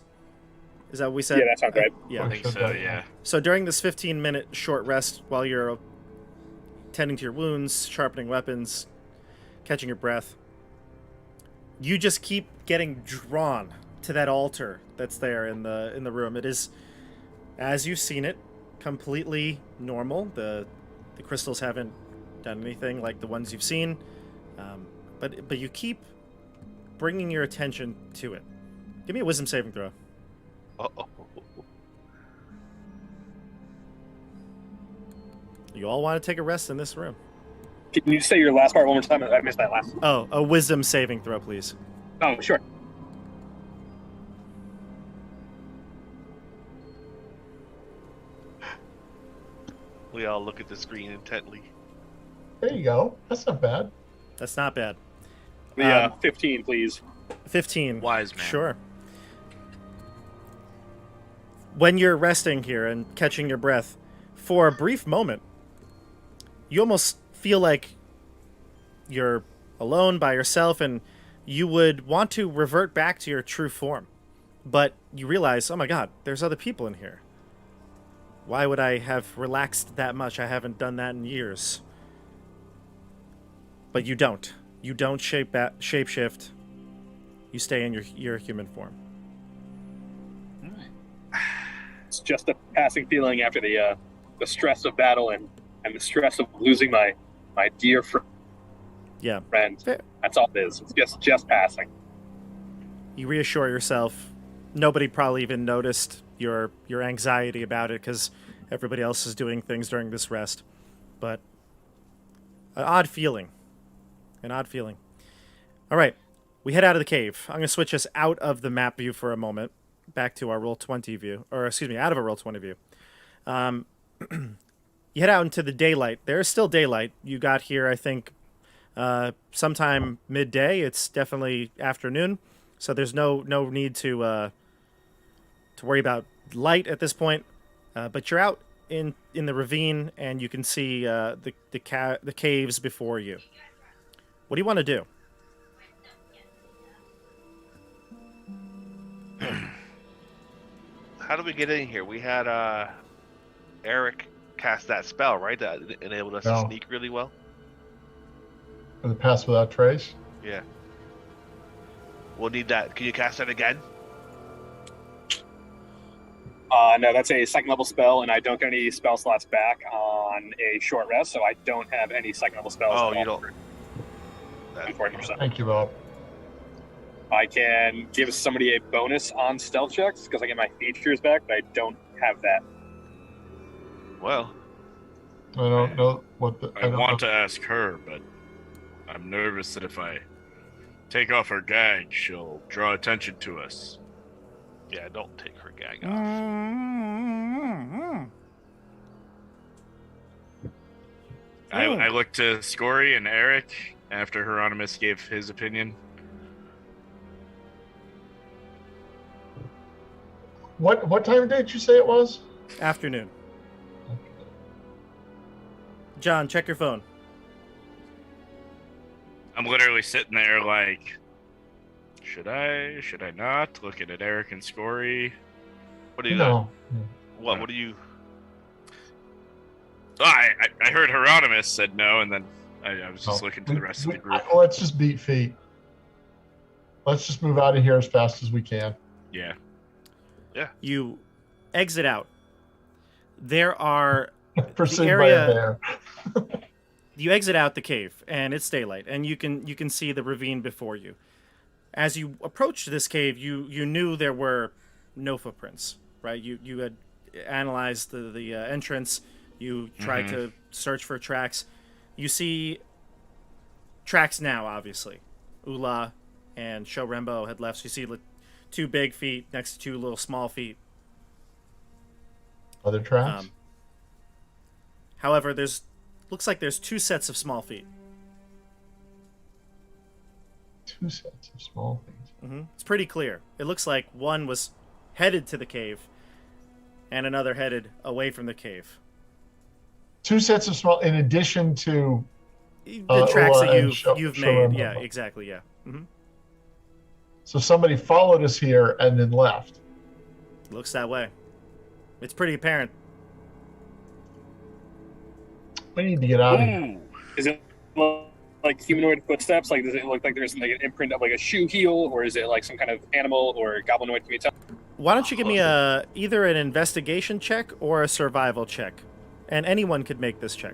Is that what we said? Yeah, that sounds right. Yeah, I think so. Yeah. So during this 15-minute short rest, while you're tending to your wounds, sharpening weapons, catching your breath, you just keep getting drawn to that altar that's there in the room. It is, as you've seen it, completely normal. The crystals haven't done anything like the ones you've seen, but you keep bringing your attention to it. Give me a wisdom saving throw. Uh-oh. You all want to take a rest in this room. Can you say your last part one more time? I missed that last. Oh, a wisdom saving throw, please. Oh, sure. We all look at the screen intently. There you go. That's not bad. That's not bad. 15, please. 15. Wise man. Sure. When you're resting here and catching your breath, for a brief moment, you almost feel like you're alone by yourself, and you would want to revert back to your true form. But you realize, oh my god, there's other people in here. Why would I have relaxed that much? I haven't done that in years. But you don't. You don't shapeshift. You stay in your human form. It's just a passing feeling after the stress of battle and the stress of losing my dear friend. Yeah. That's all it is. It's just passing. You reassure yourself. Nobody probably even noticed your anxiety about it because everybody else is doing things during this rest. But an odd feeling. All right. We head out of the cave. I'm going to switch us out of the map view for a moment. Back to our Roll20 view. Or, excuse me, out of a Roll20 view. You head out into the daylight. There is still daylight. You got here, I think, sometime midday. It's definitely afternoon. So there's no need to worry about light at this point. But you're out in the ravine, and you can see the caves before you. What do you want to do? How did we get in here? We had Eric cast that spell, right? That enabled us to sneak really well. For the pass without trace? Yeah. We'll need that. Can you cast that again? No, that's a second level spell, and I don't get any spell slots back on a short rest, so I don't have any second level spells. Oh, you don't. 40%. Thank you, Bob. I can give somebody a bonus on stealth checks because I get my features back, but I don't have that. Well, I don't know what the. I want to ask her, but I'm nervous that if I take off her gag, she'll draw attention to us. Yeah, don't take her gag off. I looked to Scory and Eric after Hieronymus gave his opinion. What time did you say it was? Afternoon. John, check your phone. I'm literally sitting there like, should I not? Looking at Eric and Scory. What do you got? What do you... Oh, I heard Hieronymus said no, and then I was just looking to the rest of the group. Let's just beat feet. Let's just move out of here as fast as we can. Yeah. Yeah. You exit out. There are Pursued by a bear. You exit out the cave, and it's daylight, and you can see the ravine before you. As you approached this cave, you knew there were no footprints, right? You had analyzed the entrance. You tried to search for tracks. You see tracks now, obviously. Ula and Shorembo had left. So you see two big feet next to two little small feet. Other tracks? However, looks like there's two sets of small feet. Two sets of small feet. It's pretty clear. It looks like one was headed to the cave and another headed away from the cave. Two sets of small, in addition to the tracks that you've made. Yeah, exactly. Yeah. So somebody followed us here and then left. Looks that way. It's pretty apparent. We need to get out of here. Is it like humanoid footsteps? Like, does it look like there's like an imprint of like a shoe heel, or is it like some kind of animal or goblinoid? Can you tell? Why don't you give me either an investigation check or a survival check? And anyone could make this check.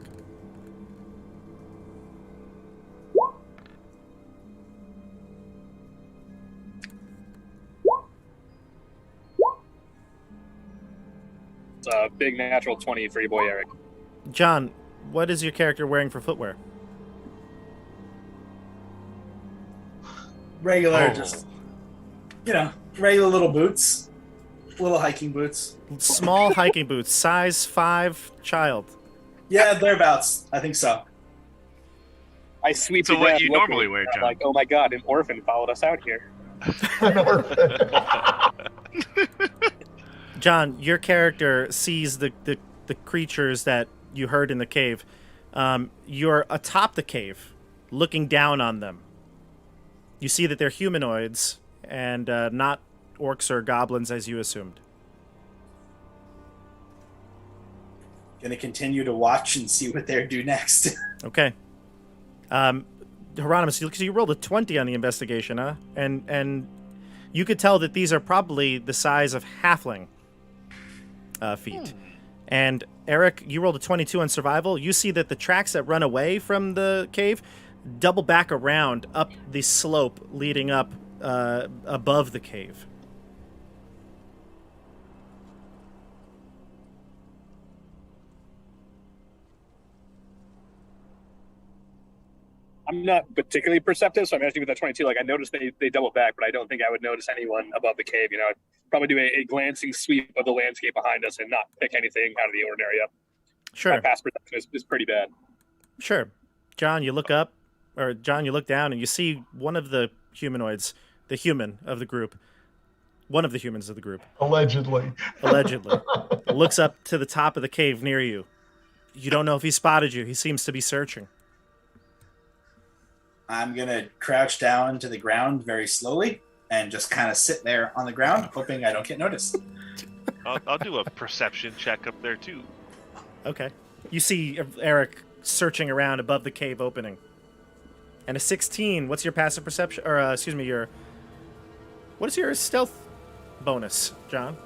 It's a big natural 20 for your boy Eric. John, what is your character wearing for footwear? Regular, just, regular little boots. Little hiking boots. Small hiking boots, size 5 child. Yeah, thereabouts. I think so. I sweep So what you normally wear, John? Like, oh my god, an orphan followed us out here. John, your character sees the creatures that you heard in the cave. You're atop the cave, looking down on them. You see that they're humanoids and not orcs or goblins as you assumed. Gonna continue to watch and see what they do next. Okay. Hieronymus, you rolled a 20 on the investigation, huh? And you could tell that these are probably the size of halfling feet. And Eric, you rolled a 22 on survival. You see that the tracks that run away from the cave double back around up the slope leading up above the cave. I'm not particularly perceptive, so I'm actually with that 22. Like, I noticed they double back, but I don't think I would notice anyone above the cave. I'd probably do a glancing sweep of the landscape behind us and not pick anything out of the ordinary up. Sure. My past perception is pretty bad. Sure. John, you look up, or John, you look down, and you see one of the humanoids, the human of the group, one of the humans of the group. Allegedly. Looks up to the top of the cave near you. You don't know if he spotted you. He seems to be searching. I'm going to crouch down to the ground very slowly and just kind of sit there on the ground, hoping I don't get noticed. I'll do a perception check up there, too. Okay. You see Eric searching around above the cave opening. And a 16. What's your passive perception? Or, what is your stealth bonus, John?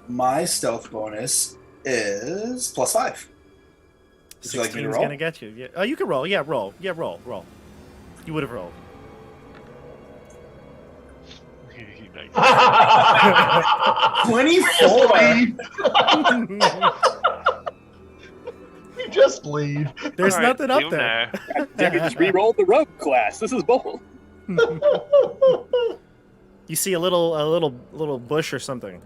My stealth bonus is +5. 16 is going to get you. Yeah. Oh, you can roll. Yeah, roll. Yeah, roll. You would have rolled. 24. You just leave. There's nothing up there. You just re-rolled the rogue class. This is bold. You see a little bush or something.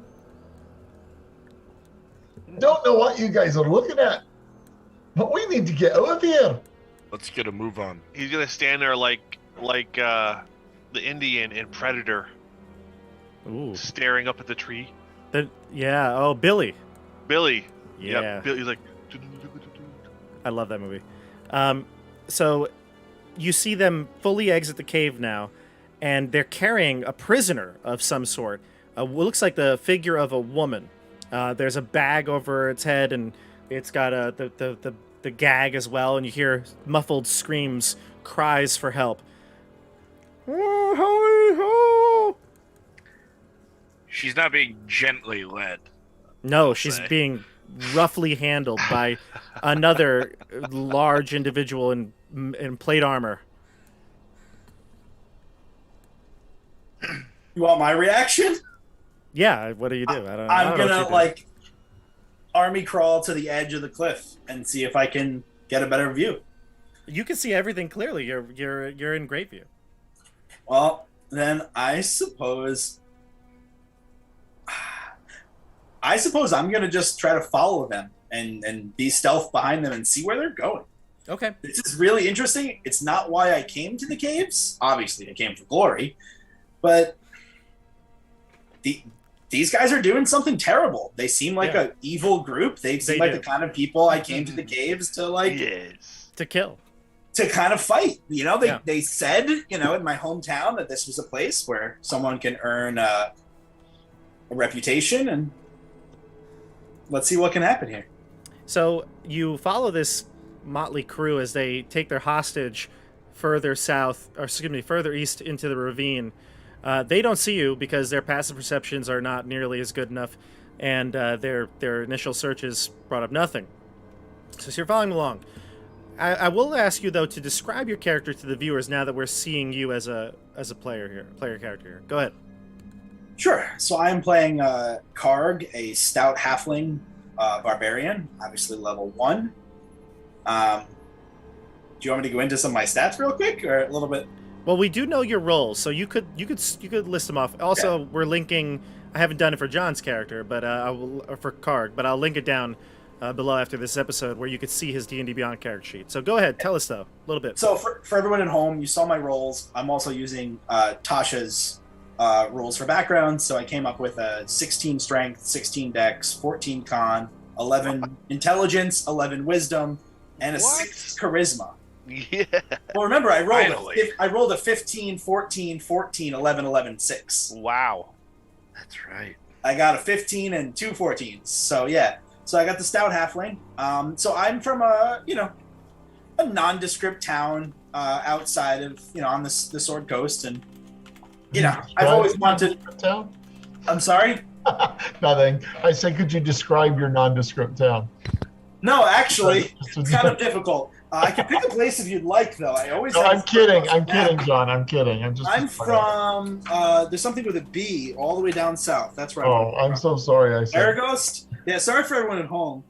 Don't know what you guys are looking at, but we need to get out of here. Let's get a move on. He's gonna stand there like the Indian in Predator. Ooh. Staring up at the tree. Yeah. Oh, Billy. Billy. Yeah. Yep. Billy's like. I love that movie. So you see them fully exit the cave now, and they're carrying a prisoner of some sort. Looks like the figure of a woman. There's a bag over its head, and it's got the gag as well, and you hear muffled screams, cries for help. She's not being gently led. No, she's being roughly handled by another large individual in plate armor. You want my reaction? Yeah, what do you do? I'm gonna army crawl to the edge of the cliff and see if I can get a better view. You can see everything clearly. You're in great view. Well, then I suppose I'm gonna just try to follow them and be stealth behind them and see where they're going. Okay. This is really interesting. It's not why I came to the caves. Obviously, I came for glory, but these guys are doing something terrible. They seem like an evil group. They seem like the kind of people I came to the caves to to kill, to kind of fight. They said, in my hometown that this was a place where someone can earn a reputation, and let's see what can happen here. So you follow this motley crew as they take their hostage further east into the ravine. They don't see you because their passive perceptions are not nearly as good enough, and their initial searches brought up nothing. So you're following along. I will ask you, though, to describe your character to the viewers now that we're seeing you as a player character here. Go ahead. Sure. So I'm playing Karg, a stout halfling barbarian, obviously level 1. Do you want me to go into some of my stats real quick, or a little bit? Well, we do know your roles, so you could list them off. Also, We're linking. I haven't done it for John's character, but for Karg, but I'll link it down below after this episode where you could see his D&D Beyond character sheet. So go ahead, tell us though a little bit. So for everyone at home, you saw my roles. I'm also using Tasha's rules for background. So I came up with a 16 strength, 16 dex, 14 con, 11 intelligence, 11 wisdom, and a 6 charisma. Yeah. Well, remember, I rolled a 15, 14, 14, 11, 11, 6. Wow. That's right. I got a 15 and 2 14s. So, yeah. So I got the stout halfling. So I'm from a nondescript town outside of, on the Sword Coast. And, I've always wanted... Town? I'm sorry? Nothing. I said, could you describe your nondescript town? No, actually, it's kind of difficult. I can pick a place if you'd like, though. I'm kidding, John. I'm kidding. I'm from. There's something with a B all the way down south. That's right. Oh, I'm so sorry. I said. Aragost? Yeah, sorry for everyone at home.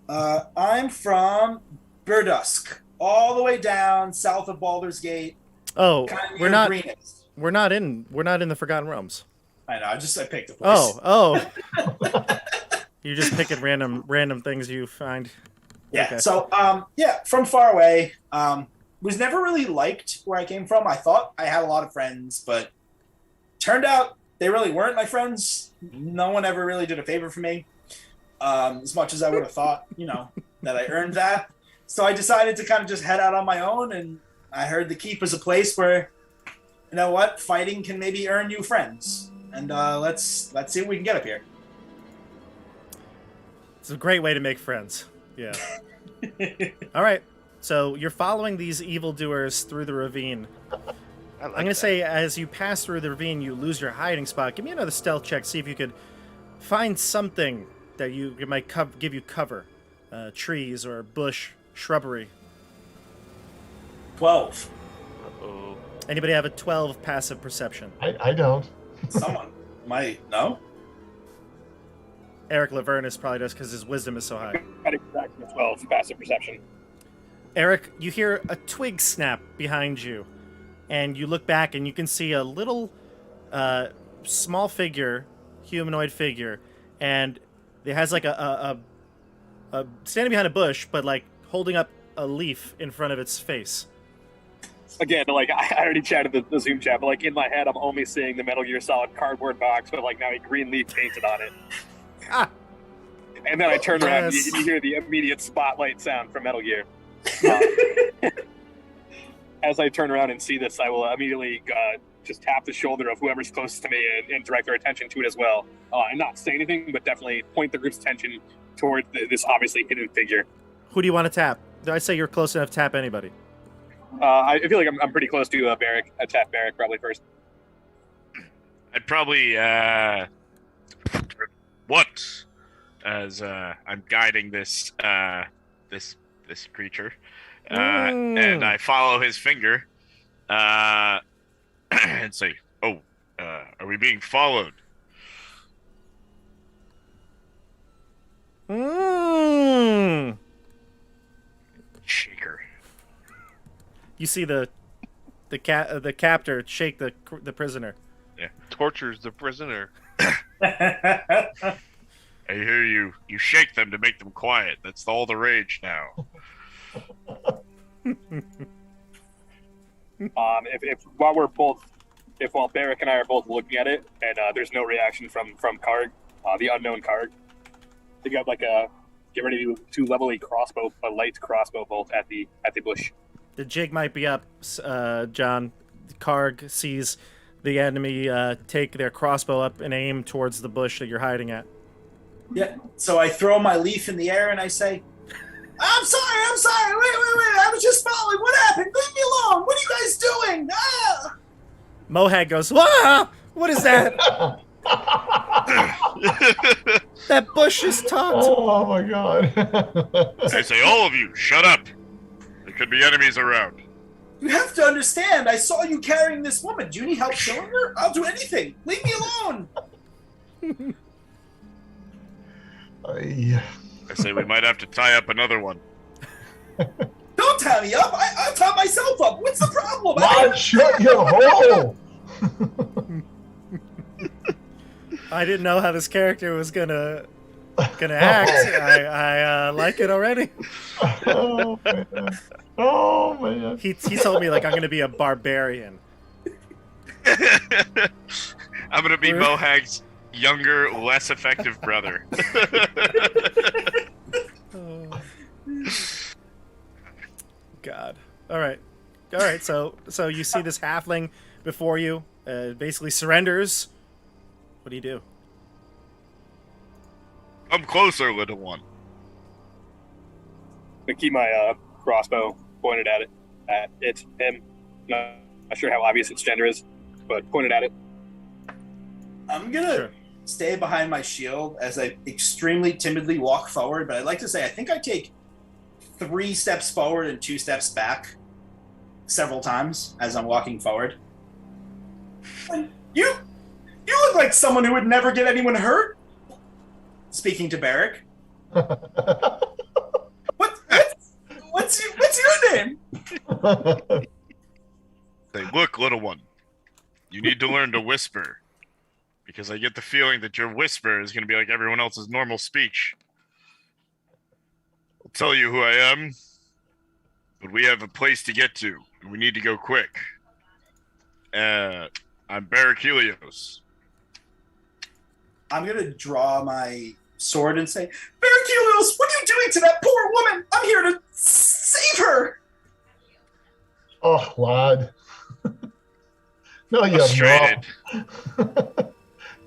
I'm from Burdusk, all the way down south of Baldur's Gate. Oh, we're not in the Forgotten Realms. I know. I picked a place. Oh. You're just picking random things you find. Yeah. Okay. So, from far away. Was never really liked where I came from. I thought I had a lot of friends, but turned out they really weren't my friends. No one ever really did a favor for me, as much as I would have thought, that I earned that. So I decided to kind of just head out on my own, and I heard the Keep is a place where, fighting can maybe earn you friends. And let's see what we can get up here. It's a great way to make friends. Yeah. All right. So you're following these evildoers through the ravine. I'm going to say as you pass through the ravine, you lose your hiding spot. Give me another stealth check. See if you could find something that it might give you cover. Trees or bush, shrubbery. 12. Uh-oh. Anybody have a 12 passive perception? I don't. Someone might. No? Eric Lavernus probably does because his wisdom is so high. At exactly 12 passive perception. Eric, you hear a twig snap behind you, and you look back and you can see a little small figure, humanoid figure, and it has like a standing behind a bush, but like holding up a leaf in front of its face. Again, I already chatted the Zoom chat, but in my head, I'm only seeing the Metal Gear Solid cardboard box, but now a green leaf painted on it. Ah. And then I turn around and you hear the immediate spotlight sound from Metal Gear. As I turn around and see this, I will immediately just tap the shoulder of whoever's closest to me and direct their attention to it as well. And not say anything, but definitely point the group's attention toward this obviously hidden figure. Who do you want to tap? Did I say you're close enough to tap anybody? I feel like I'm pretty close to Barak. I'd tap Barak probably first. I'd probably what? As I'm guiding this this creature, and I follow his finger, and say, "Oh, are we being followed?" Shaker. You see the captor shake the prisoner. Yeah, tortures the prisoner. I hear you. You shake them to make them quiet. That's all the rage now. While Barak and I are both looking at it, and there's no reaction from Karg, the unknown Karg, they got get ready to level a light crossbow bolt at the bush. The jig might be up, John. Karg sees the enemy take their crossbow up and aim towards the bush that you're hiding at. Yeah, so I throw my leaf in the air and I say, I'm sorry, wait, I was just following, what happened? Leave me alone, what are you guys doing? Ah! Mohag goes, "Wah! What is that?" That bush is tucked. Oh my god. I say, all of you, shut up. There could be enemies around. You have to understand, I saw you carrying this woman. Do you need help killing her? I'll do anything. Leave me alone. I say we might have to tie up another one. Don't tie me up. I'll tie myself up. What's the problem? Rod, shut your hole. I didn't know how this character was gonna act. I like it already. Oh man. He told me I'm gonna be a barbarian. I'm gonna be Mohag's younger, less effective brother. God. All right. So you see this halfling before you, basically surrenders. What do you do? Come closer, little one. I keep my crossbow pointed at it. At it, him. Not sure how obvious its gender is, but pointed at it. I'm gonna stay behind my shield as I extremely timidly walk forward, but I'd like to say I think I take 3 steps forward and 2 steps back several times as I'm walking forward. You look like someone who would never get anyone hurt. Speaking to Barak. What's your name? Say, look, little one. You need to learn to whisper. Because I get the feeling that your whisper is going to be like everyone else's normal speech. I'll tell you who I am. But we have a place to get to. And we need to go quick. I'm Barak Helios. I'm going to draw my sword and say, Barak Helios, what are you doing to that poor woman? I'm here to save her. Oh, lad. No, you're Frustrated. not.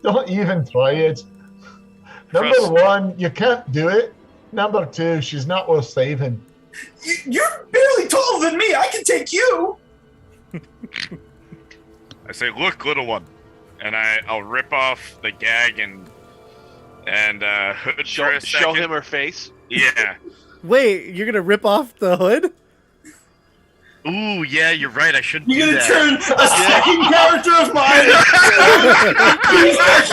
Don't even try it. Number one, you can't do it. Number two, she's not worth saving. You're barely taller than me. I can take you. I say, look, little one. And I'll rip off the gag and hood for a second. Show him her face. Yeah. Wait, you're gonna rip off the hood? Ooh, yeah, you're right. I shouldn't You're do gonna that. turn a second character of mine. This is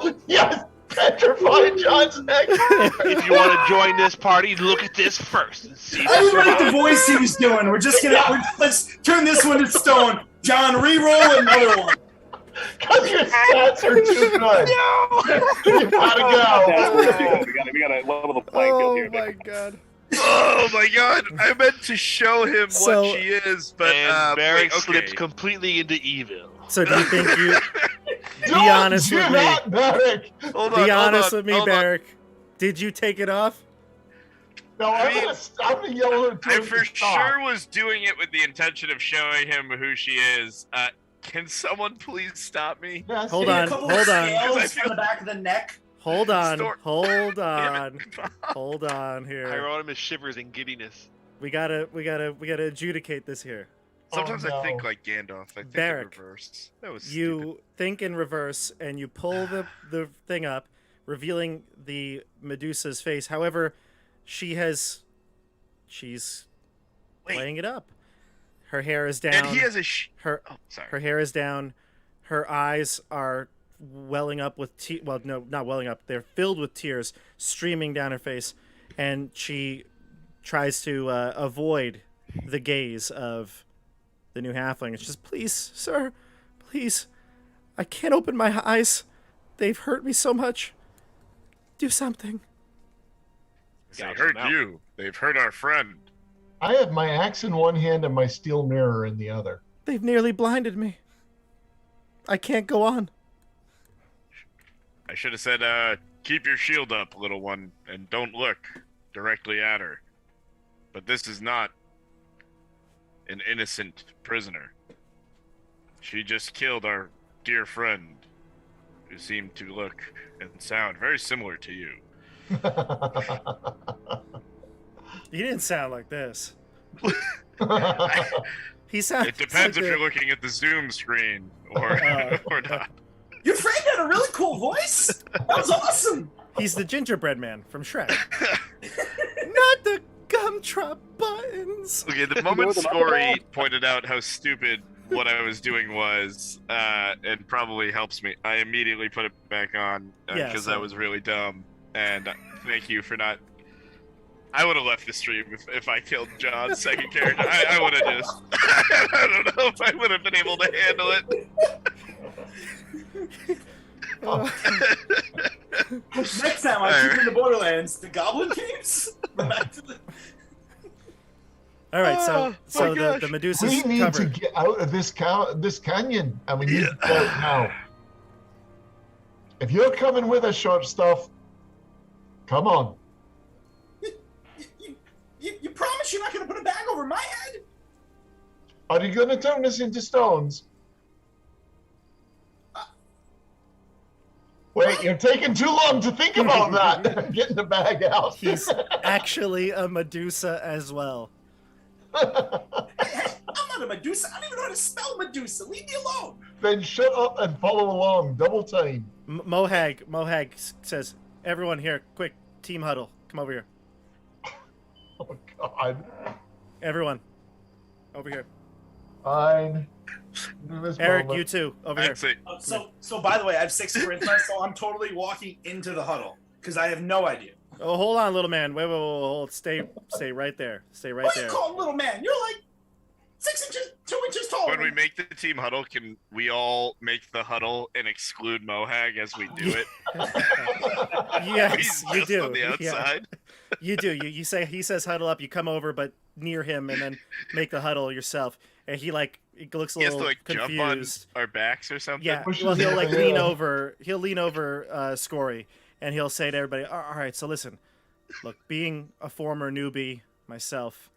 it. Yes, petrify John's neck. If you want to join this party, look at this first and see. I didn't like the voice he was doing. Let's turn this one to stone. John, re-roll another one. Because your stats are too good. No. You gotta go. We gotta level the playing field here. Oh my god. Oh my god! I meant to show him what she is, but Barak slips completely into evil. So do you think you... Be honest with me. Barak. Be honest with me, Barak. Did you take it off? No, I'm gonna yell at I for sure was doing it with the intention of showing him who she is. Can someone please stop me? Yes. Hold on. On the back of the neck. Hold on here. Hieronymus shivers in giddiness. We gotta adjudicate this here. Sometimes I think like Gandalf. I think Barak, in reverse. That was you stupid. think in reverse and you pull the thing up, revealing the Medusa's face. However, she's playing it up. Her hair is down. And he has a her hair is down. Her eyes are welling up with well, no, not welling up. They're filled with tears streaming down her face, and she tries to avoid the gaze of the new halfling. It's just, please, sir, please, I can't open my eyes. They've hurt me so much. Do something. They hurt you. They've hurt our friend. I have my axe in one hand and my steel mirror in the other. They've nearly blinded me. I can't go on. I should have said, keep your shield up, little one, and don't look directly at her. But this is not an innocent prisoner. She just killed our dear friend, who seemed to look and sound very similar to you. You didn't sound like this. He sounds. It depends if you're looking at the Zoom screen or not. Your friend had a really cool voice. That was awesome. He's the gingerbread man from Shrek. Not the gumdrop buttons. Okay, the moment Scory pointed out how stupid what I was doing was, and probably helps me, I immediately put it back on because that was really dumb. And thank you for not. I would have left the stream if I killed John's second character. I would have just. I don't know if I would have been able to handle it. Next time I keep in the Borderlands, the Goblin Caves. We're back to the. All right, so the Medusa's we need covered. to get out of this canyon, and we need to get out now. If you're coming with us, short stuff, come on. You Are you going to turn us into stones? Wait, you're taking too long to think about that. Getting the bag out. He's actually a Medusa as well. Hey, I'm not a Medusa. I don't even know how to spell Medusa. Leave me alone. Then shut up and follow along. Double time. Mohag says, everyone here, quick, team huddle. Come over here. Oh, God. Everyone. Over here. Fine. Eric, you too. Over here. So by the way, I have 6 charisma, so I'm totally walking into the huddle because I have no idea. Oh, hold on, little man. Wait, hold. Stay right there. Stay right there. What do you call little man? You're like 6 inches, 2 inches tall. When we make the team huddle, can we all make the huddle and exclude Mohag as we do it? Yes, you do. On the outside. Yeah. You do. You say he says huddle up. You come over, but near him, and then make the huddle yourself. And he looks a little confused. Jump on our backs or something. Yeah. Well, he'll lean over. He'll lean over Scory, and he'll say to everybody, "All right, so listen. Look, being a former newbie myself,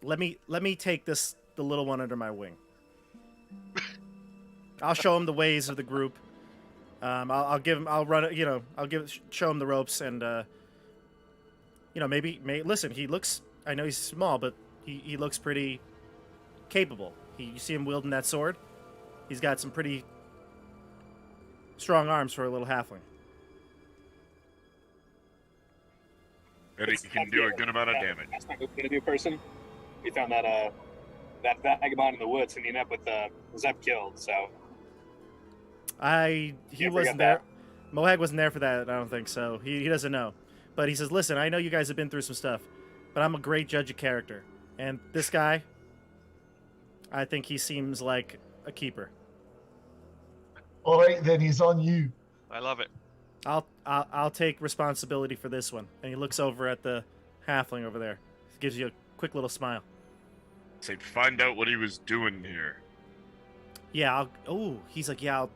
let me take the little one under my wing. I'll show him the ways of the group. I'll show him the ropes, and maybe listen. He looks. I know he's small, but he looks pretty capable. You see him wielding that sword. He's got some pretty strong arms for a little halfling. And he can do a good amount of damage. That's not what we're gonna do, person. We found that vagabond in the woods and he ended up with Zeb killed. So he wasn't there. Mohag wasn't there for that. I don't think so. He doesn't know. But he says, "Listen, I know you guys have been through some stuff, but I'm a great judge of character, and this guy, I think he seems like a keeper." All right, then he's on you. I love it. I'll take responsibility for this one. And he looks over at the halfling over there. Gives you a quick little smile. Say, find out what he was doing here. Yeah. He's like, yeah.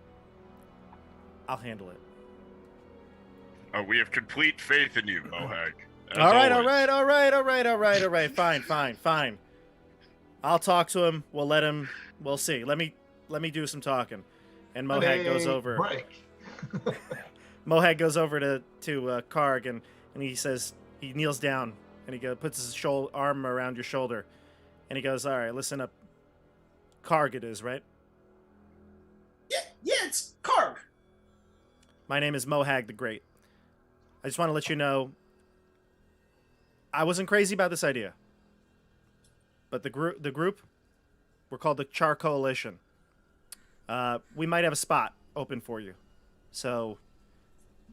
I'll handle it. Oh, we have complete faith in you, Mohag. All right. Fine. I'll talk to him. We'll see. Let me do some talking. And Mohag goes over. Mohag goes over to Karg and he says, he kneels down and he puts his arm around your shoulder and he goes, "All right, listen up. Karg it is, right?" Yeah, it's Karg. My name is Mohag the Great. I just want to let you know I wasn't crazy about this idea. But the group, we're called the Char Coalition. We might have a spot open for you. So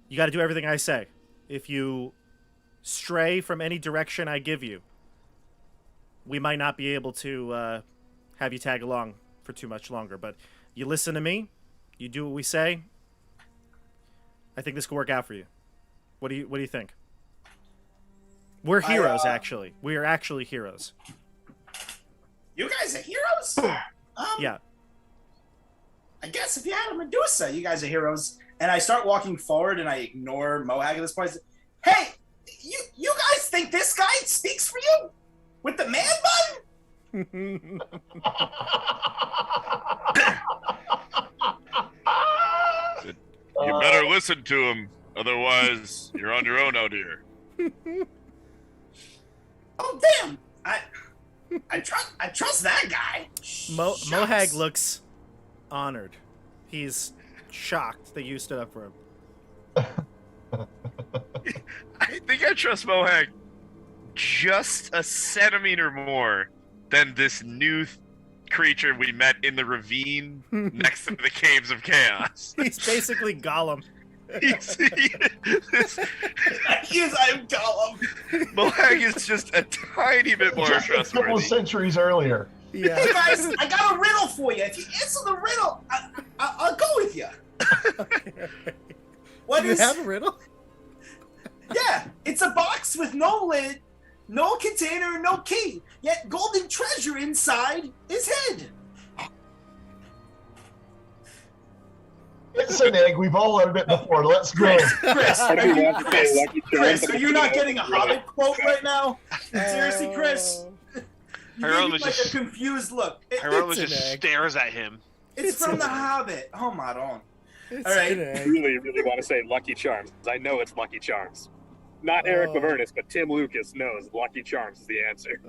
you got to do everything I say. If you stray from any direction I give you, we might not be able to have you tag along for too much longer. But you listen to me, you do what we say. I think this could work out for you. What do you think? We're heroes, actually. We are actually heroes. You guys are heroes? Yeah. I guess if you had a Medusa, you guys are heroes. And I start walking forward, and I ignore Mohag at this point. Hey, you guys think this guy speaks for you? With the man bun? You better listen to him, otherwise you're on your own out here. Oh damn! I trust that guy. Mohag looks honored. He's shocked that you stood up for him. I think I trust Mohag just a centimeter more than this new creature we met in the ravine next to the Caves of Chaos. He's basically Gollum. He is. I'm Gollum. Mohag is just a tiny bit more Just trustworthy. a couple of centuries earlier. Yeah. Hey guys, I got a riddle for you. If you answer the riddle, I'll go with you. Do you have a riddle? Yeah, it's a box with no lid, no container, no key. Yet golden treasure inside is hid. It's an egg. We've all learned it before. Let's go. Chris, are you not getting a Hobbit quote right now? Seriously, Chris? You gave me like a confused look. Hieronymus just stares at him. It's from The Hobbit. Oh my god. All right. I really, really want to say Lucky Charms. I know it's Lucky Charms. Not Eric Lavernus, but Tim Lucas knows Lucky Charms is the answer.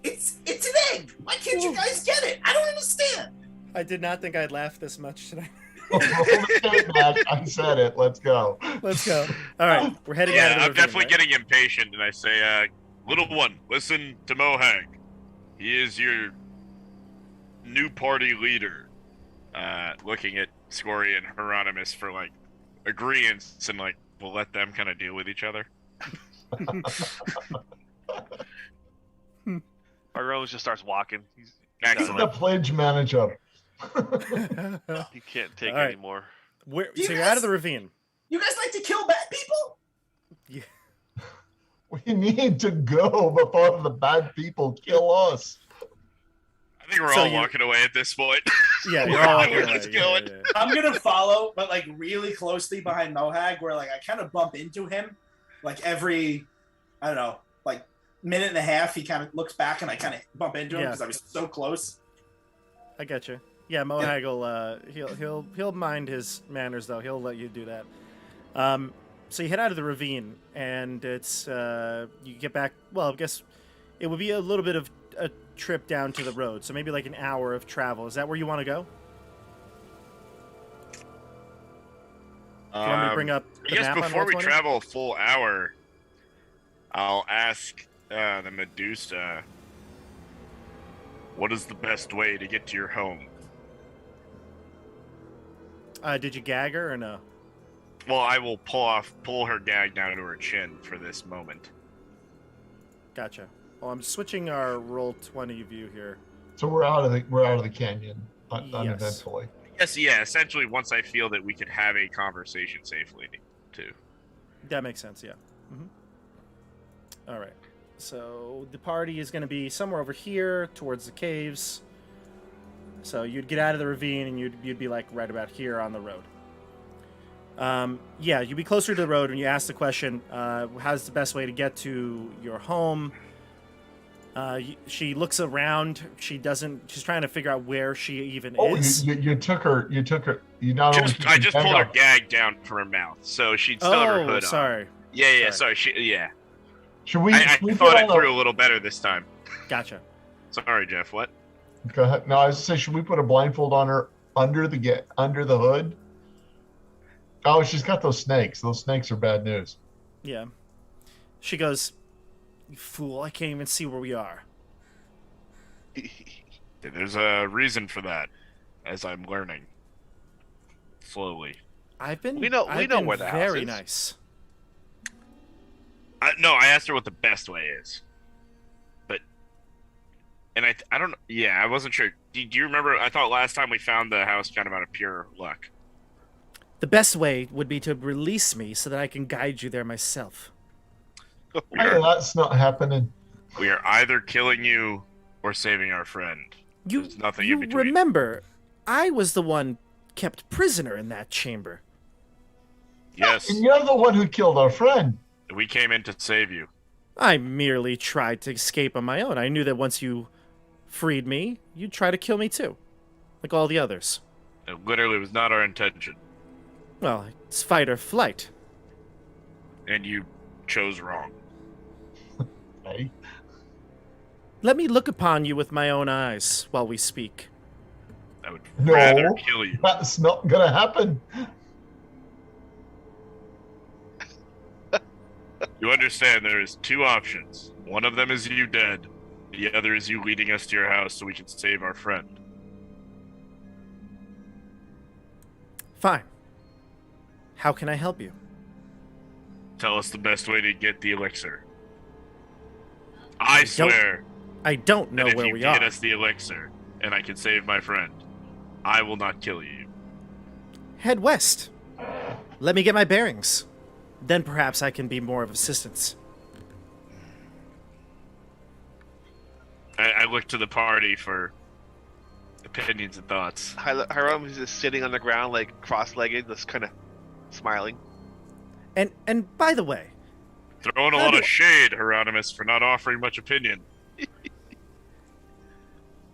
It's an egg. Why can't you guys get it? I don't understand. I did not think I'd laugh this much tonight. I said it. Let's go. Let's go. All right, we're heading out Yeah, of the I'm ravine, definitely right? getting impatient, and I say, little one, listen to Mohag. He is your new party leader. Looking at Scory and Hieronymus for like agreeance, and like we'll let them kind of deal with each other. Hieronymus just starts walking. He's Excellent. The pledge manager. He can't take All right. anymore. So you're out of the ravine. You guys like to kill bad people? Yeah. We need to go before the bad people kill us. I think we're all walking away at this point. Yeah, you're all We're just going. yeah. I'm gonna follow, but like really closely behind Mohag, where like I kind of bump into him, like every, I don't know, like minute and a half. He kind of looks back, and I kind of bump into him because I was so close. I get you. Yeah, Mohag will he'll mind his manners though. He'll let you do that. So you head out of the ravine, and it's you get back. Well, I guess it would be a little bit of a trip down to the road, so maybe like an hour of travel. Is that where you want to go? Do you want me to bring up the I guess map on before we Roll20? travel a full hour, I'll ask the Medusa, what is the best way to get to your home? Did you gag her or no? Well, I will pull her gag down to her chin for this moment. Gotcha. Well, I'm switching our Roll20 view here. So we're out of the canyon uneventfully. Yes, yeah. Essentially, once I feel that we could have a conversation safely, too. That makes sense. Yeah. All right. So the party is going to be somewhere over here towards the caves. So you'd get out of the ravine and you'd be like right about here on the road. Yeah, you'd be closer to the road when you ask the question, how's the best way to get to your home? She looks around. She's trying to figure out where she even is. You took her. I just pulled her gag down from her mouth, so she'd still have her hood on. Sorry. Yeah, sorry. Should we? I thought it through a little better this time. Gotcha. Sorry, Jeff. What? Go ahead. No, I was saying, should we put a blindfold on her under the hood? Oh, she's got those snakes. Those snakes are bad news. Yeah. She goes, "You fool! I can't even see where we are." There's a reason for that, as I'm learning slowly. We know where the house very is. nice. No, I asked her what the best way is, and I don't. Yeah, I wasn't sure. Do you remember? I thought last time we found the house kind of out of pure luck. The best way would be to release me so that I can guide you there myself. That's not happening. We are either killing you or saving our friend. There's nothing in between. Remember, I was the one kept prisoner in that chamber. Yes. And you're the one who killed our friend. We came in to save you. I merely tried to escape on my own. I knew that once you freed me, you'd try to kill me too, like all the others. It literally was not our intention. Well, it's fight or flight. And you chose wrong. Hey. Let me look upon you with my own eyes while we speak. I would rather kill you. That's not gonna happen. You understand there is two options. One of them is you dead. The other is you leading us to your house so we can save our friend. Fine. How can I help you? Tell us the best way to get the elixir. I swear I don't know that where if you we get are. us the elixir and I can save my friend, I will not kill you. Head west. Let me get my bearings. Then perhaps I can be more of assistance. I look to the party for opinions and thoughts. Hieronymus is just sitting on the ground, like cross-legged, just kind of smiling. And by the way, Throwing a lot of shade, Hieronymus, for not offering much opinion.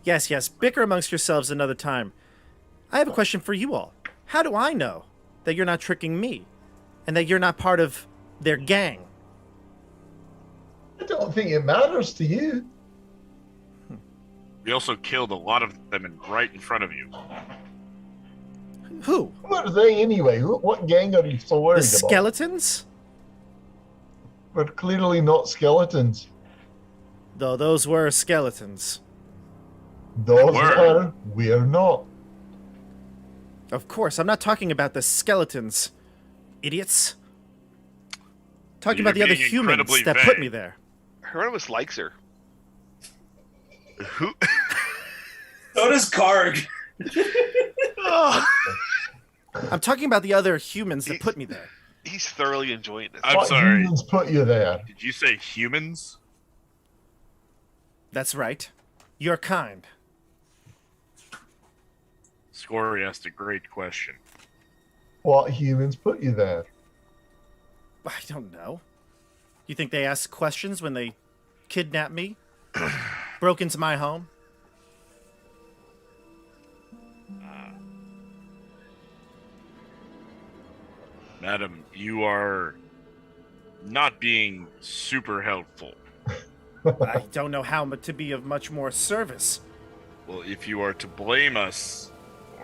Yes, bicker amongst yourselves another time. I have a question for you all. How do I know that you're not tricking me? And that you're not part of their gang? I don't think it matters to you. We also killed a lot of them right in front of you. Who? What are they anyway? What gang are you so worried The about? skeletons? We're clearly not skeletons. Though those were skeletons. Those were. We're not. Of course, I'm not talking about the skeletons, idiots. Talking about the other humans that put me there. Hieronymus likes her. Who? So does Karg. Oh. I'm talking about the other humans that put me there. He's thoroughly enjoying this. I'm sorry. Humans put you there. Did you say humans? That's right. You're kind. Scory asked a great question. What humans put you there? I don't know. You think they asked questions when they kidnapped me? Broke into my home? Madam, you are not being super helpful. I don't know how to be of much more service. Well, if you are to blame us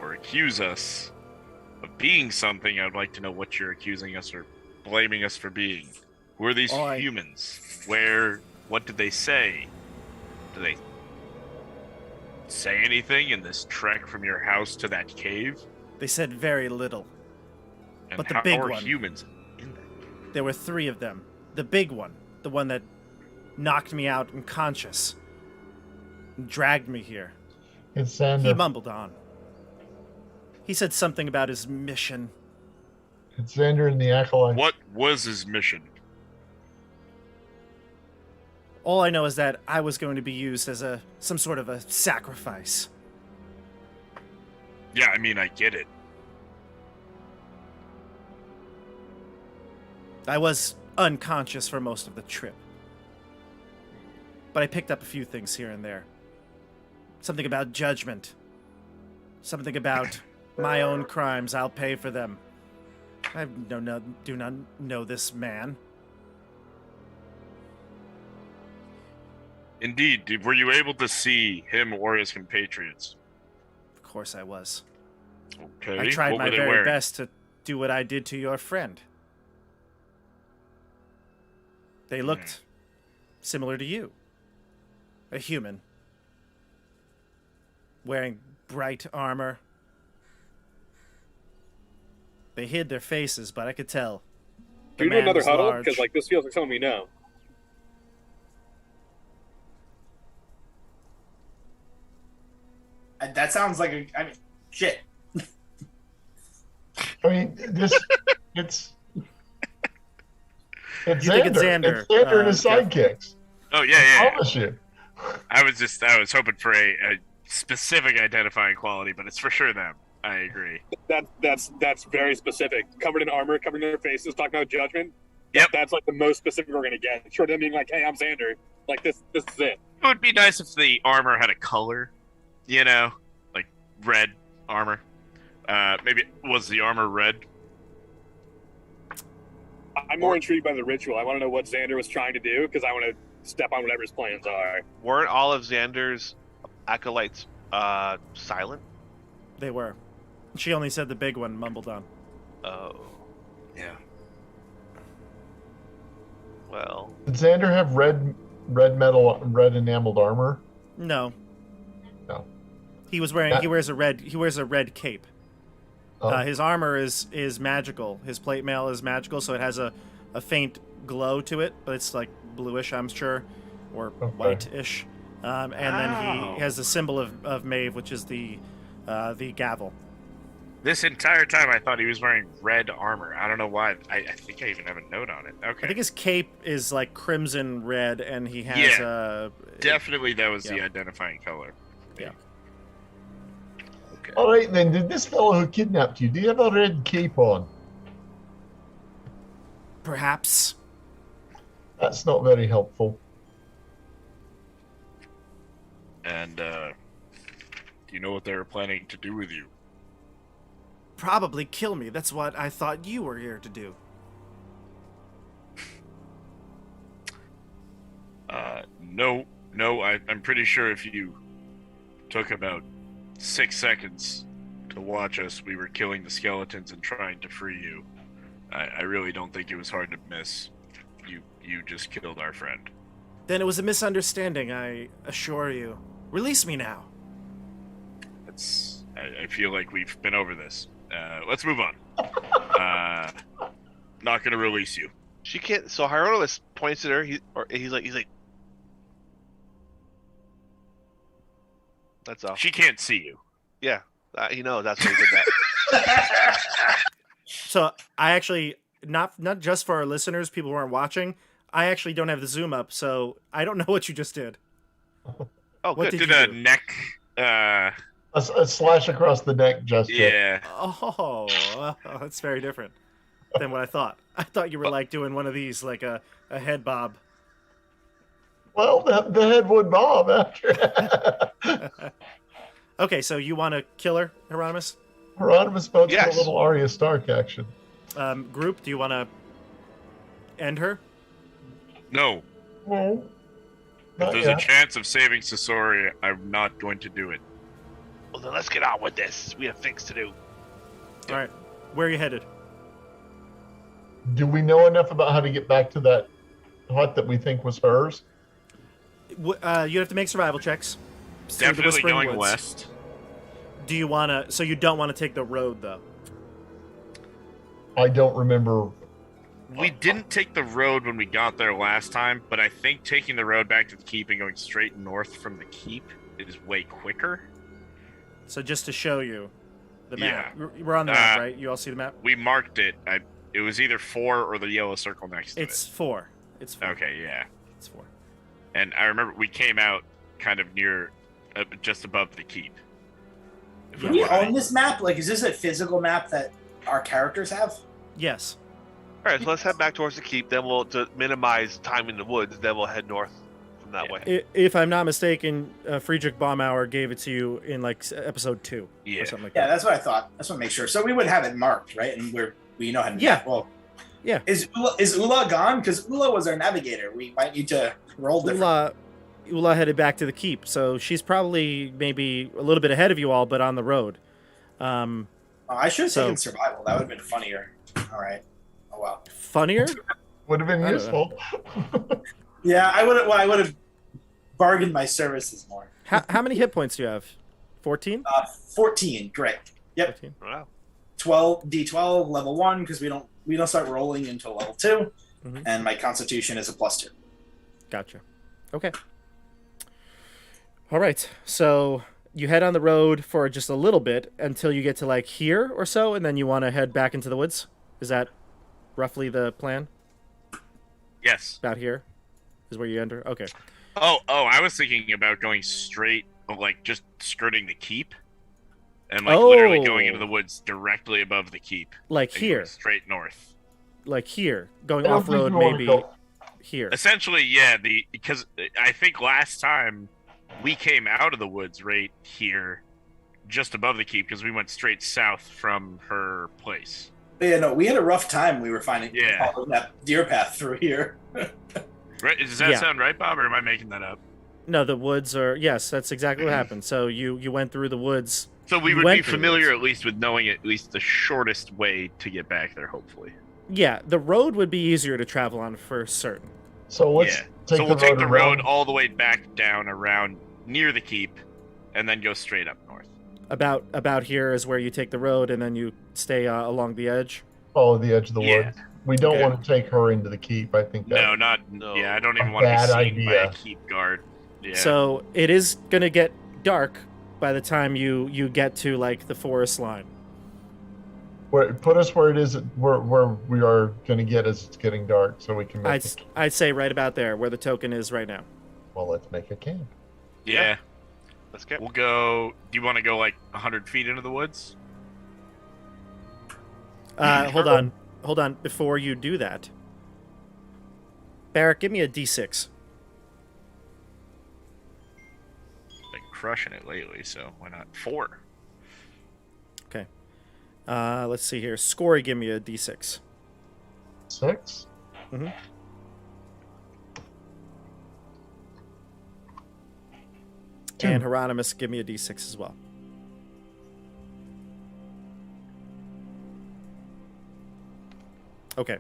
or accuse us of being something, I'd like to know what you're accusing us or blaming us for being. Who are these humans? What did they say? Did they say anything in this trek from your house to that cave? They said very little. And but the how big are one, humans in there? There were 3 of them. The big one, the one that knocked me out unconscious, and dragged me here. It's Xander. He mumbled on. He said something about his mission. It's Xander and the Acolyte. What was his mission? All I know is that I was going to be used as some sort of a sacrifice. Yeah, I mean, I get it. I was unconscious for most of the trip. But I picked up a few things here and there. Something about judgment. Something about my own crimes. I'll pay for them. I do not know this man. Indeed. Were you able to see him or his compatriots? Of course I was. Okay. I tried my very best to do what I did to your friend. They looked similar to you. A human. Wearing bright armor. They hid their faces, but I could tell. Can we do another huddle? Because this feels like something we know. That sounds like shit. I mean, it's you Xander. think it's Xander? It's Xander and his sidekicks. Oh, yeah. I promise you. I was hoping for a specific identifying quality, but it's for sure them. I agree. That's very specific. Covered in armor, covering their faces, talking about judgment. Yep. That's like the most specific we're gonna get. Short of them being like, "Hey, I'm Xander." Like this is it. It would be nice if the armor had a color, like red armor. Maybe was the armor red? I'm more intrigued by the ritual. I want to know what Xander was trying to do because I want to step on whatever his plans are. Weren't all of Xander's acolytes silent? They were. She only said the big one mumbled on. Oh. Yeah. Well. Did Xander have red enameled armor? No. No. He wears a red cape. Oh. His armor is magical. His plate mail is magical, so it has a faint glow to it, but it's like bluish, I'm sure, or whitish. And then he has the symbol of Maeve, which is the gavel. This entire time, I thought he was wearing red armor. I don't know why. I think I even have a note on it. Okay. I think his cape is like crimson red, and he has definitely that was the identifying color. Yeah. Okay. All right, then. Did this fellow who kidnapped you, do you have a red cape on? Perhaps. That's not very helpful. And you know what they were planning to do with you? Probably kill me. That's what I thought you were here to do. No, I'm pretty sure if you took about 6 seconds to watch us, we were killing the skeletons and trying to free you. I really don't think it was hard to miss. You just killed our friend. Then it was a misunderstanding, I assure you. Release me now. I feel like we've been over this. Let's move on. Not gonna release you. She can't. So Hieronymus points at her. He's like. That's all. She can't see you. Yeah, he knows. That's why he did that. So I actually not just for our listeners, people who aren't watching. I actually don't have the zoom up, so I don't know what you just did. Oh, what good. Did a do? Neck. A slash across the neck, just Yeah. Oh, that's very different than what I thought. I thought you were like doing one of these, like a head bob. Well, the head would bob after. Okay, so you want to kill her, Hieronymus? Hieronymus votes Yes. for a little Arya Stark action. Group, do you want to end her? No. No. If Not there's yet. a chance of saving Sasori, I'm not going to do it. Well, then let's get on with this. We have things to do. All right, where are you headed? Do we know enough about how to get back to that hut that we think was hers? You have to make survival checks. through the Definitely Whispering going Woods. west. Do you want to? So you don't want to take the road, though. I don't remember. We didn't take the road when we got there last time, but I think taking the road back to the keep and going straight north from the keep is way quicker. So just to show you the map, Yeah. we're on the map, right? You all see the map? We marked it. It was either 4 or the yellow circle next to It's 4. It's 4. Okay, yeah. It's 4. And I remember we came out kind of near, just above the keep. Do we own this map? Like, is this a physical map that our characters have? Yes. All right, so let's head back towards the keep. Then to minimize time in the woods. Then we'll head north from that way. If I'm not mistaken, Friedrich Baumauer gave it to you in like episode 2 Yeah. or something like Yeah, that. that's what I thought. That's what I make sure. So we would have it marked, right? And we know how to. Yeah. Well. Yeah. Is Ula gone? Because Ula was our navigator. We might need to roll different. Ula headed back to the keep, so she's probably maybe a little bit ahead of you all, but on the road. I should have taken survival. That would have been funnier. All right. Oh well. Funnier? Would have been I don't useful. Yeah, I would have bargained my services more. How many hit points do you have? 14? 14. Great. Yep. 14. Wow. 12 level 1 because we don't start rolling until level 2, Mhm. and my Constitution is a +2. Gotcha. Okay. All right. So you head on the road for just a little bit until you get to like here or so, and then you want to head back into the woods. Is that roughly the plan? Yes. About here is where you enter. Okay. Oh, I was thinking about going straight, like just skirting the keep, and like literally going into the woods directly above the keep. Like and here. going straight north. Like here. Going I don't off road think you wanna maybe go- here. Essentially, yeah. Because I think last time we came out of the woods right here, just above the keep, because we went straight south from her place. But yeah, no, we had a rough time. We were following that deer path through here. Right? Does that sound right, Bob, or am I making that up? No, the woods are yes, that's exactly what happened. So you went through the woods. So we You would went be through familiar this. at least with knowing at least the shortest way to get back there, hopefully. Yeah, the road would be easier to travel on for certain. So let's Yeah. take So the we'll take road the around. road all the way back down around near the keep, and then go straight up north. About here is where you take the road, and then you stay along the edge. Follow the edge of the Yeah. woods. We don't Okay. want to take her into the keep. I think that No. Yeah, I don't even a want to be bad seen by idea. a keep guard. Yeah. So it is gonna get dark by the time you get to like the forest line. put us where it is, where we are going to get as it's getting dark, so we can make I'd say right about there where the token is right now. Well, let's make a camp. yeah. Let's get. We'll go. Do you want to go like 100 feet into the woods? Hold on. Before you do that, Barak, give me a D6. Like crushing it lately, so why not 4? Okay. Let's see here. Scory, give me a d6. 6? Mm-hmm. And Hieronymus, give me a d6 as well. Okay.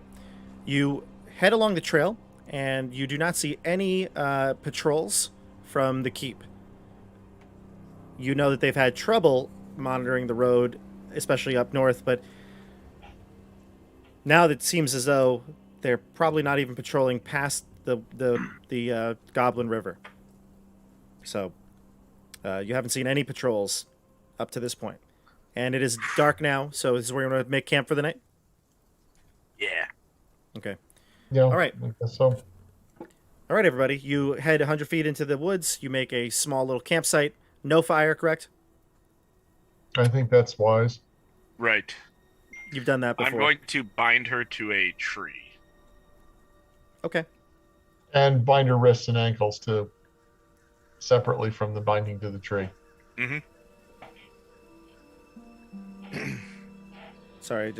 You head along the trail, and you do not see any patrols from the keep. You know that they've had trouble monitoring the road, especially up north, but now it seems as though they're probably not even patrolling past the Goblin River. So you haven't seen any patrols up to this point. And it is dark now, so this is where you want to make camp for the night? Yeah. Okay. Yeah. All right. I guess so. All right, everybody. You head 100 feet into the woods. You make a small little campsite. No fire, correct? I think that's wise. Right. You've done that before. I'm going to bind her to a tree. Okay. And bind her wrists and ankles too, separately from the binding to the tree. Mm-hmm. Sorry,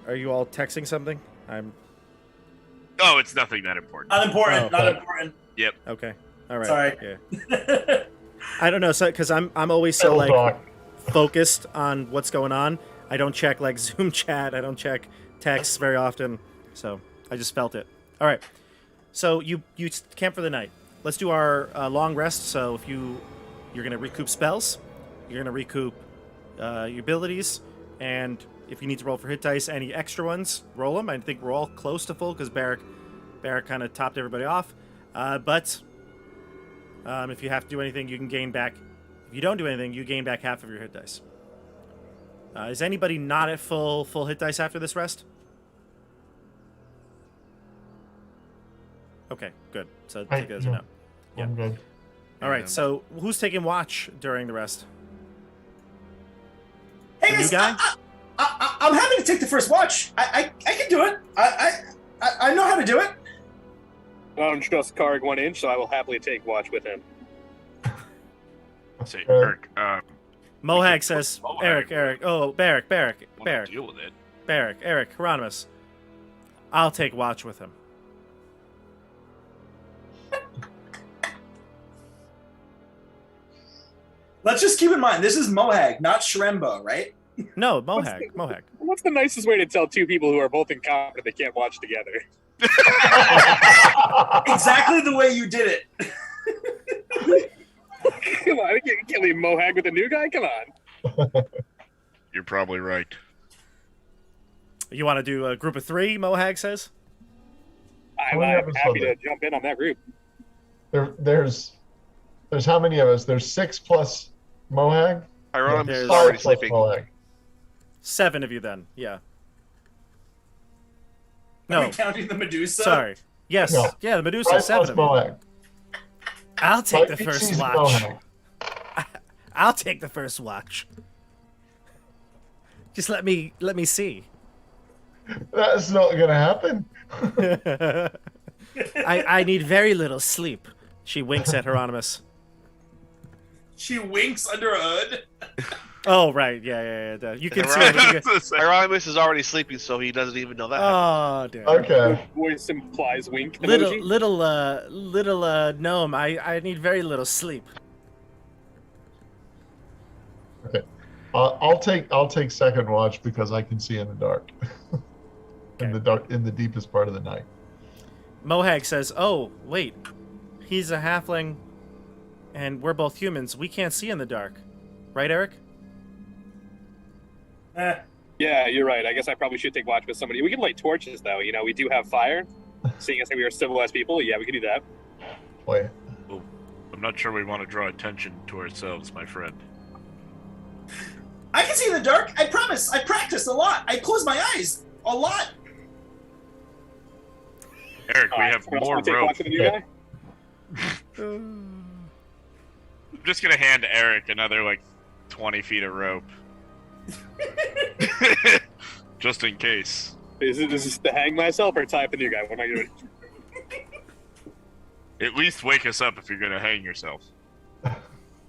are you all texting something? Oh, it's nothing that important. Unimportant, not important. Yep. Okay. All right. Sorry. Yeah. I don't know, because I'm always so like focused on what's going on. I don't check like Zoom chat. I don't check texts very often. So I just felt it. All right. So you camp for the night. Let's do our long rest. So if you're going to recoup spells, you're going to recoup your abilities, and if you need to roll for hit dice, any extra ones, roll them. I think we're all close to full because Barak kind of topped everybody off. But if you have to do anything, you can gain back. If you don't do anything, you gain back half of your hit dice. Is anybody not at full hit dice after this rest? Okay, good. So take it as a no. Yeah. I'm good. All right. So who's taking watch during the rest? Hey, The guys, new guy? I'm happy to take the first watch. I can do it. I know how to do it. I don't trust Karg 1 inch, so I will happily take watch with him. Say, Eric. Mohag says, Mohag. Eric. Oh, Barak. Deal with it. Barak, Eric, Hieronymus. I'll take watch with him. Let's just keep in mind, this is Mohag, not Shrembo, right? No, Mohag. What's the nicest way to tell two people who are both incompetent they can't watch together? Exactly the way you did it. Come on, you can't leave Mohag with the new guy. Come on. You're probably right. You want to do a group of 3, Mohag says? I'm happy to jump in on that group. There's how many of us? There's 6 plus Mohag? Hieronymus There's is already 5 plus sleeping. Mohag. 7 of you then, yeah. Are No, we counting the Medusa? sorry. Yes, No. yeah, the Medusa, 5 7 plus of you. Mohag. I'll take the Like, first she's watch. Mohag. I'll take the first watch. Just let me see. That's not gonna happen. I need very little sleep. She winks at Hieronymus. She winks under a hood. Oh, right. Yeah. You can see it. Hieronymus is already sleeping, so he doesn't even know that. Oh, damn. Okay. Voice implies wink. Emoji. Little gnome. I need very little sleep. Okay. I'll take second watch because I can see in the dark. In the deepest part of the night. Mohag says, "Oh, wait. He's a halfling, and we're both humans. We can't see in the dark, right, Eric?" Yeah, you're right. I guess I probably should take watch with somebody. We can light torches, though. You know, we do have fire. Seeing as we are civilized people, yeah, we can do that. Wait. Well, I'm not sure we want to draw attention to ourselves, my friend. I can see in the dark. I promise. I practice a lot. I close my eyes a lot. Eric, we have someone else more wanna take rope. watch with the new guy? I'm just gonna hand Eric another 20 feet of rope. Just in case. Is this to hang myself or tie up the new guy? What am I doing? At least wake us up if you're gonna hang yourself.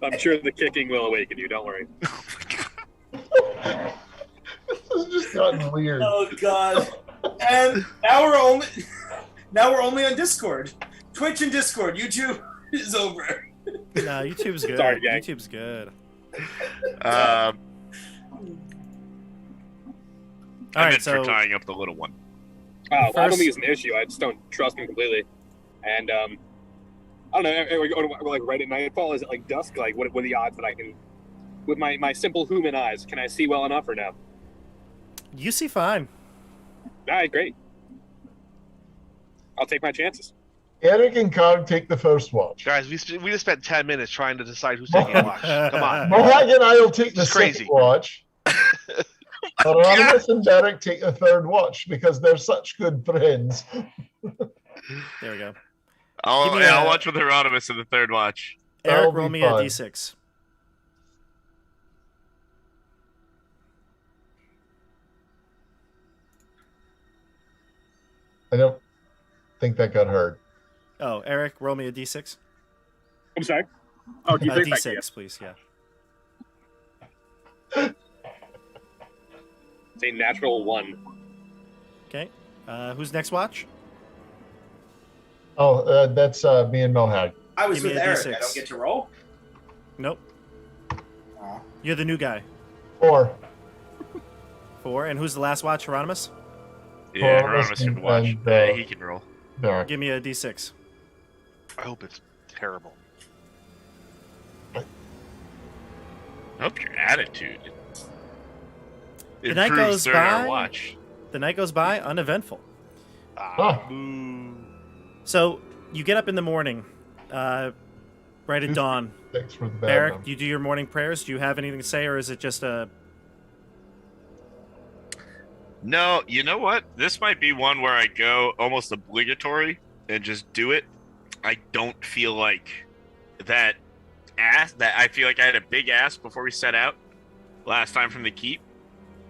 I'm sure the kicking will awaken you. Don't worry. This has just gotten weird. Oh God! And now we're only on Discord, Twitch and Discord. YouTube is over. No, YouTube's good. Sorry, gang. YouTube's good. I meant so for tying up the little one. I don't think it's an issue. I just don't trust him completely. And I don't know. Are we going like right at nightfall? Is it like dusk? Like what are the odds that I can, with my simple human eyes, can I see well enough or no? you see fine. All right, great. I'll take my chances. Eric and Cog take the first watch. Guys, we just spent 10 minutes trying to decide who's taking a watch. Come on. Mohag and I will take the It's crazy. second watch. Hieronymus and Barak take the third watch because they're such good friends. There we go. I'll watch with Hieronymus in the third watch. Eric, That'll roll be me fun. a d6. I don't think that got heard. Oh, Eric, roll me a d6. I'm sorry. Oh, do you think d6, please. Yeah. It's a natural 1. Okay. Who's next watch? Oh, that's me and Mohag. I was Give me with a Eric. D6. I don't get to roll. Nope. Aw. You're the new guy. 4. 4. And who's the last watch, Hieronymus? Yeah, Hieronymus Hieronymus can watch. and, He can roll. Barak. Give me a d6. I hope it's terrible. I hope your attitude The night improves goes during our by. watch. The night goes by uneventful. Ah. Boo. So you get up in the morning, right at dawn. Thanks for the bad Barak, one. you do your morning prayers. Do you have anything to say, or is it just a? No, you know what? This might be one where I go almost obligatory and just do it. I don't feel like that I feel like I had a big ask before we set out last time from the keep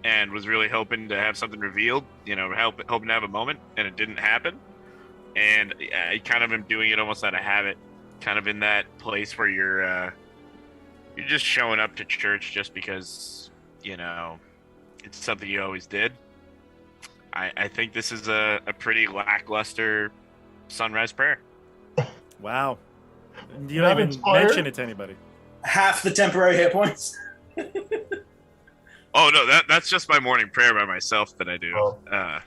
and was really hoping to have something revealed, hoping to have a moment, and it didn't happen. And I kind of am doing it almost out of habit, kind of in that place where you're just showing up to church just because, it's something you always did. I think this is a pretty lackluster sunrise prayer. Wow. You don't even inspired? mention it to anybody. Half the temporary hit points. Oh no, that's just my morning prayer by myself that I do. Oh.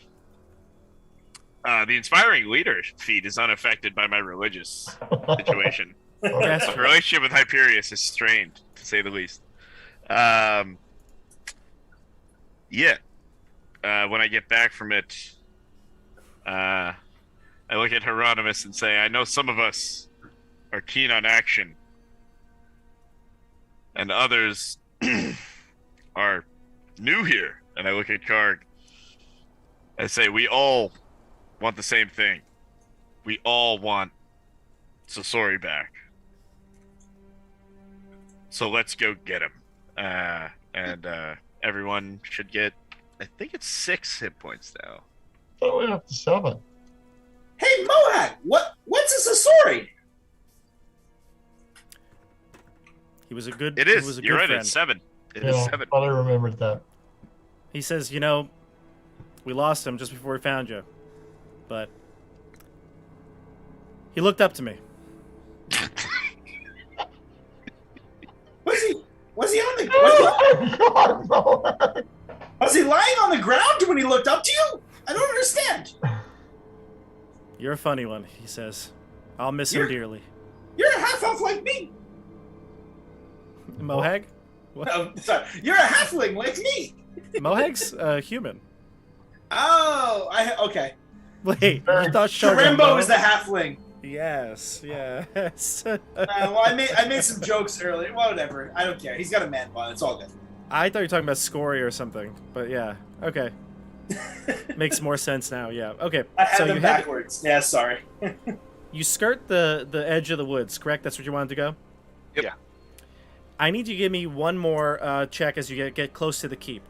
The inspiring leader feat is unaffected by my religious situation. Yes. My relationship with Hyperius is strained, to say the least. Yeah. When I get back from it, I look at Hieronymus and say, I know some of us are keen on action, and others are new here. And I look at Karg. I say, we all want the same thing. We all want Sasori back. So let's go get him. And everyone should get, I think it's 6 hit points now. Oh, we're up to 7. Hey, Mohag, what's a Sasori? He was a good. It is. He was a You're good right. friend. It's 7. It is Yeah, 7. thought I remembered that. He says, we lost him just before we found you, but he looked up to me. Was he on the? Oh, God, Was he lying on the ground when he looked up to you? I don't understand. You're a funny one, he says. I'll miss him dearly. You're a half elf like me. Mohag? What? Oh, sorry. You're a halfling like me. Mohag's human. Oh, okay. Wait, you thought Sharimbo is the halfling. Yes. Well, I made some jokes earlier. Whatever. I don't care. He's got a man bun. It's all good. I thought you were talking about Scory or something, but yeah, okay. Makes more sense now, yeah. Okay, I had so them you backwards. Yeah, sorry. you skirt the edge of the woods, correct? That's what you wanted to go? Yep. Yeah. I need you to give me one more check as you get close to the keep.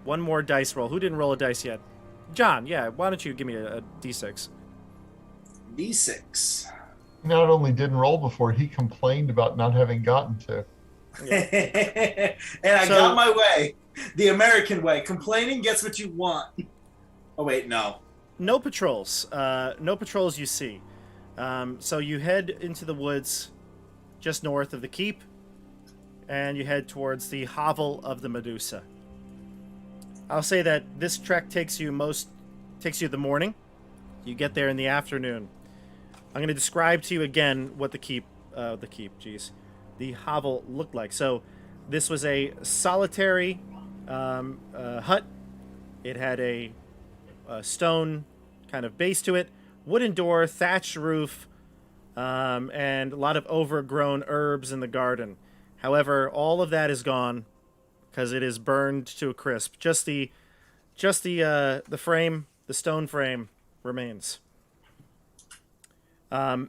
One more dice roll. Who didn't roll a dice yet? John, yeah, why don't you give me a d6? D6. Not only didn't roll before, he complained about not having gotten to. And I got my way. The American way. Complaining gets what you want. Oh, wait, no. No patrols. No patrols you see. So you head into the woods just north of the keep, and you head towards the hovel of the Medusa. I'll say that this trek takes you the morning. You get there in the afternoon. I'm going to describe to you again what the hovel looked like. So this was a solitary hut. It had a stone kind of base to it, wooden door, thatched roof, and a lot of overgrown herbs in the garden. However, all of that is gone because it is burned to a crisp. Just the frame, the stone frame, remains. The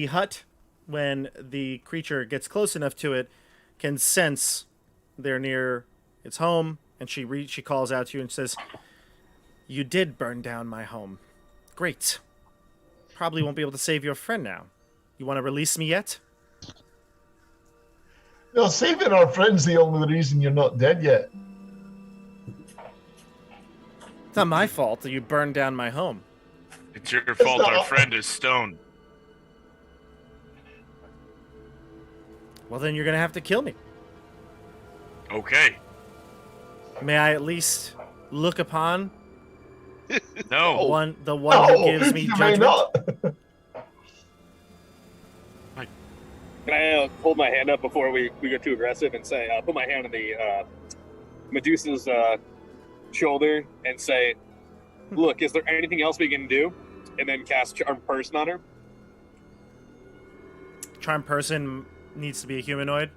hut, when the creature gets close enough to it, can sense they're near its home, and she calls out to you and says, "You did burn down my home. Great. Probably won't be able to save your friend now. You want to release me yet?" No, saving our friend's the only reason you're not dead yet. It's not my fault that you burned down my home. It's your fault our friend is stoned. Well, then you're going to have to kill me. Okay. May I at least look upon No. the one who gives me you judgment? may not. Can I hold my hand up before we get too aggressive and say, put my hand on the Medusa's shoulder and say, "Look, is there anything else we can do?" And then cast Charm Person on her. Charm Person needs to be a humanoid.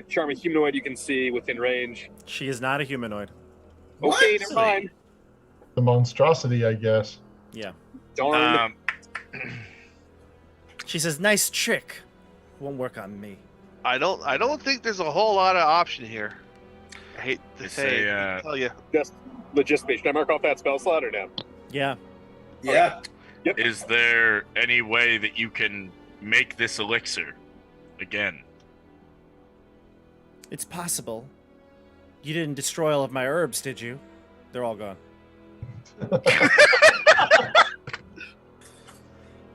Charm a humanoid you can see within range. She is not a humanoid. Okay, never mind. The monstrosity, I guess. Yeah. Darn. She says, "Nice trick. Won't work on me." I don't think there's a whole lot of option here. I hate to tell you. Just logistically, should I mark off that spell slot or no? Yeah. Yeah. Yep. Is there any way that you can make this elixir again? It's possible. You didn't destroy all of my herbs, did you? They're all gone.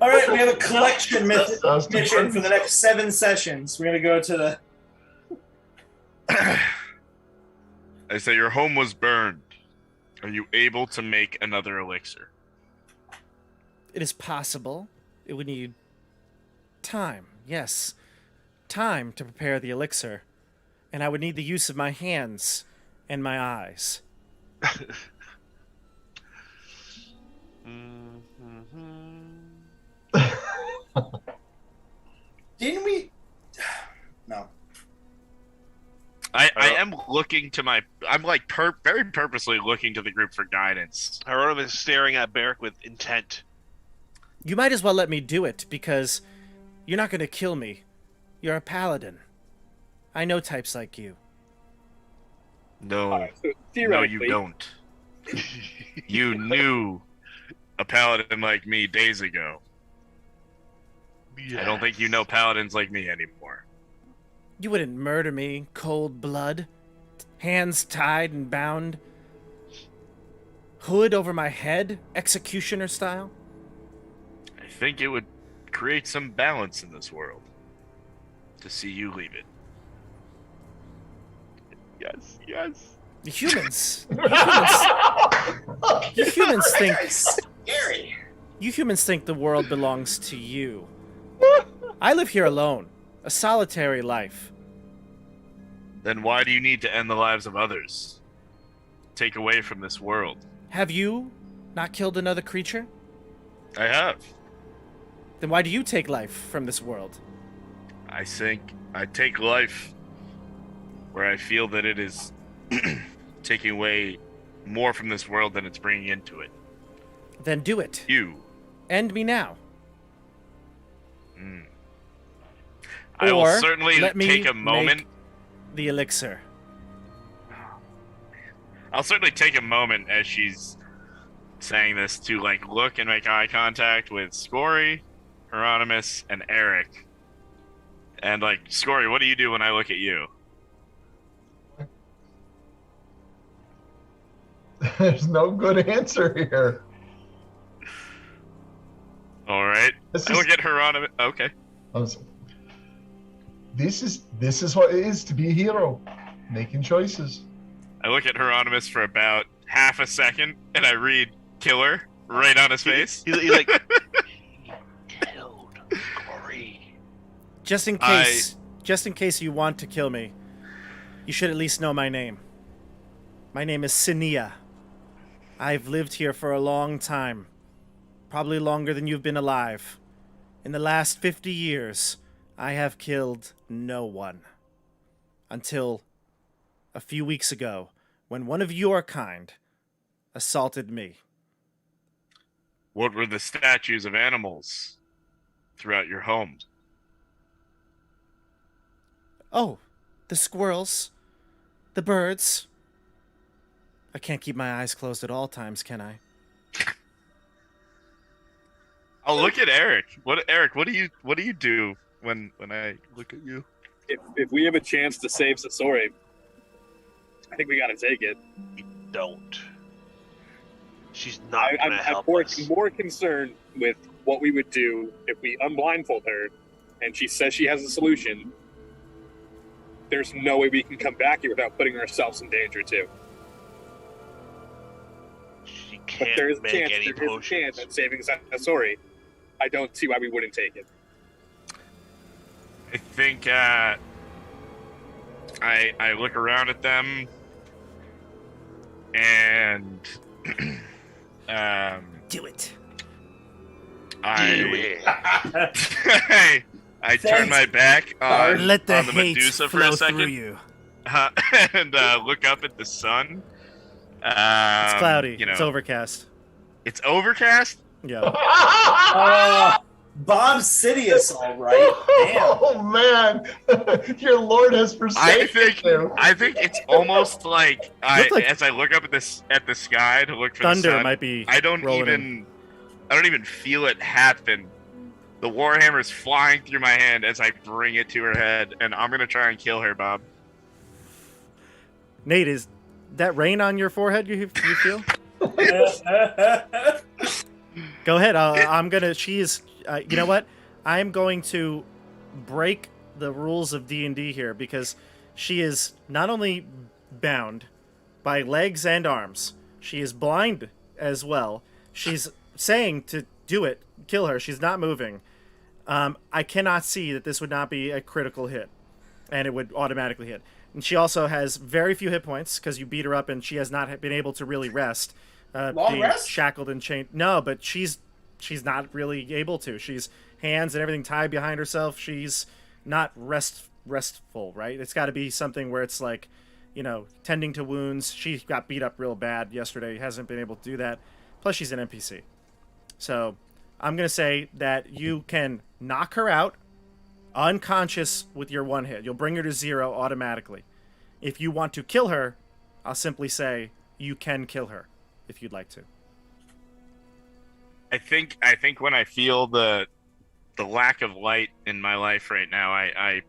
All right, we have a collection mission for the next 7 sessions. We're going to go to the... I say your home was burned. Are you able to make another elixir? It is possible. It would need time. Yes. Time to prepare the elixir. And I would need the use of my hands and my eyes. Didn't we... No. I am looking to I'm like very purposely looking to the group for guidance. Hieronymus is staring at Barak with intent. You might as well let me do it, because you're not going to kill me. You're a paladin. I know types like you. No. So, No, you don't. You knew a paladin like me days ago. Yes. I don't think you know paladins like me anymore. You wouldn't murder me in cold blood. Hands tied and bound. Hood over my head, executioner style. I think it would create some balance in this world to see you leave it. Yes, yes. You humans think Scary. You humans think the world belongs to you. I live here alone, a solitary life. Then why do you need to end the lives of others? Take away from this world. Have you not killed another creature? I have. Then why do you take life from this world? I think I take life where I feel that it is taking away more from this world than it's bringing into it. Then do it. You. End me now. I will Or certainly let me take a moment. make the elixir. I'll certainly take a moment as she's saying this to like look and make eye contact with Scory, Hieronymus, and Eric. And like, Scory, what do you do when I look at you? There's no good answer here. All right. I look at Hieronymus. Okay. This is what it is to be a hero, making choices. I look at Hieronymus for about half a second, and I read "killer" right on his face. He's like, killed Corey. Just in case you want to kill me, you should at least know my name. My name is Sinia. I've lived here for a long time, probably longer than you've been alive. In the last 50 years, I have killed no one. Until a few weeks ago, when one of your kind assaulted me. What were the statues of animals throughout your home? Oh, the squirrels, the birds. I can't keep my eyes closed at all times, can I? I'll look at Eric. Eric, what do you do when I look at you? If we have a chance to save Sasori, I think we got to take it. We don't. She's not going to help us. I'm more concerned with what we would do if we unblindfold her, and she says she has a solution. There's no way we can come back here without putting ourselves in danger too. She can't there's make a any potions. There is a chance at saving Sasori. I don't see why we wouldn't take it. I think I look around at them and do it. I turn my back on, Let the the Medusa for a second you. and look up at the sun. It's cloudy. You know, it's overcast. It's overcast? Yeah. Bob Sidious, all right. Damn. Oh man, your lord has forsaken you. I think it's almost like as I look up at the sky to look for thunder the sun, might be. I don't even feel it happen. The warhammer's flying through my hand as I bring it to her head, and I'm gonna try and kill her, Bob. Nate, is that rain on your forehead? You feel? Go ahead. I'm gonna. She's. You know what? I'm going to break the rules of D&D here because she is not only bound by legs and arms, she is blind as well. She's saying to do it, kill her. She's not moving. I cannot see that this would not be a critical hit, and it would automatically hit. And she also has very few hit points because you beat her up, and she has not been able to really rest. Long rest? Shackled and chained. No, but she's not really able to. She's hands and everything tied behind herself. She's not restful, right? It's got to be something where it's like, tending to wounds. She got beat up real bad yesterday. Hasn't been able to do that. Plus, she's an NPC. So I'm going to say that you can knock her out unconscious with your one hit. You'll bring her to 0 automatically. If you want to kill her, I'll simply say you can kill her if you'd like to. I think when I feel the lack of light in my life right now, I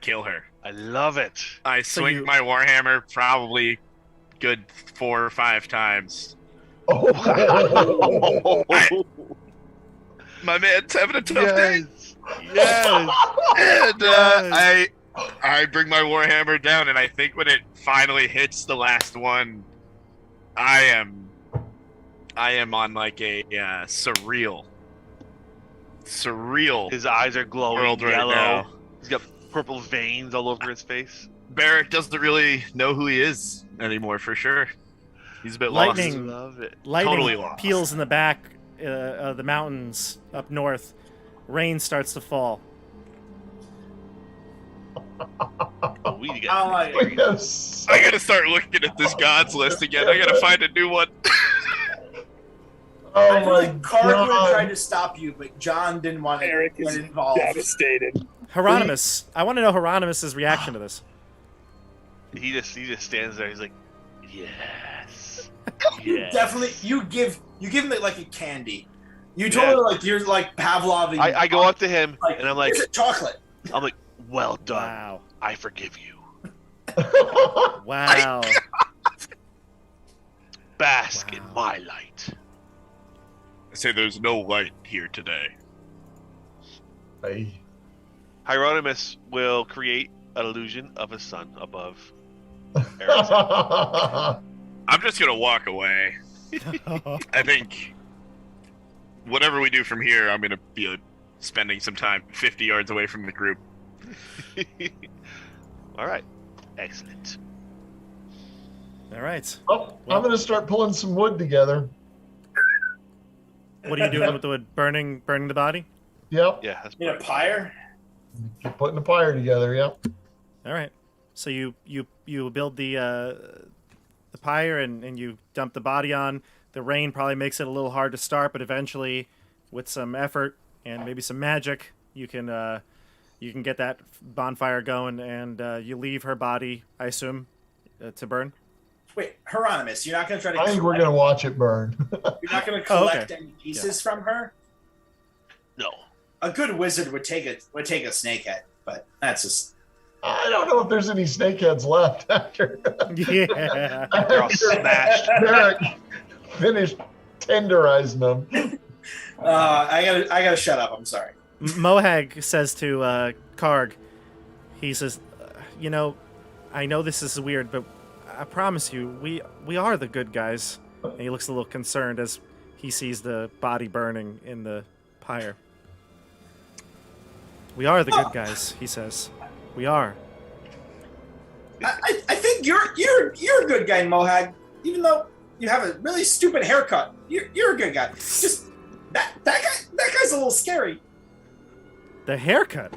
kill her. I love it. I swing my warhammer probably good 4 or 5 times. My man's having a tough day. Yes. And I bring my warhammer down, and I think when it finally hits the last one, I am on like a surreal. His eyes are glowing world yellow. Right now. He's got purple veins all over his face. Barak doesn't really know who he is anymore, for sure. He's a bit Lightning, lost. Love it. Lightning Totally lost. peels in the back of the mountains up north. Rain starts to fall. We got I gotta start looking at this gods list again. I gotta find a new one. I feel like Card would have tried to stop you, but John didn't want to Eric get is involved. devastated. Hieronymus, I want to know Hieronymus' reaction to this. He just stands there. He's like, yes. Definitely, you give him like a candy. You totally like you're like Pavlov. I go up to him like, and I'm like, "Here's a chocolate." I'm like, well done. Wow. I forgive you. Wow. Bask in my light. I say there's no light here today. Hey. Hieronymus will create an illusion of a sun above. I'm just gonna walk away. I think whatever we do from here, I'm gonna be spending some time 50 yards away from the group. All right, excellent. All right. Oh, I'm going to start pulling some wood together. What are you doing with the wood? Burning the body? Yep. Yeah, that's In a pyre. Keep putting the pyre together. Yep. All right. So you build the pyre and you dump the body on. The rain probably makes it a little hard to start, but eventually, with some effort and maybe some magic, you can get that bonfire going, and you leave her body, I assume, to burn. Wait, Hieronymus, you're not going to try to. I think we're going to watch it burn. You're not going to collect any pieces from her. No. A good wizard would take a snake head, but that's just. I don't know if there's any snakeheads left after. Yeah. They're all smashed. Barak finished tenderizing them. I gotta shut up. I'm sorry. Mohag says to Karg, he says, I know this is weird, but I promise you, we are the good guys. And he looks a little concerned as he sees the body burning in the pyre. We are the good guys, he says. We are. I think you're a good guy, Mohag. Even though you have a really stupid haircut, you're a good guy. Just that guy's a little scary. The haircut?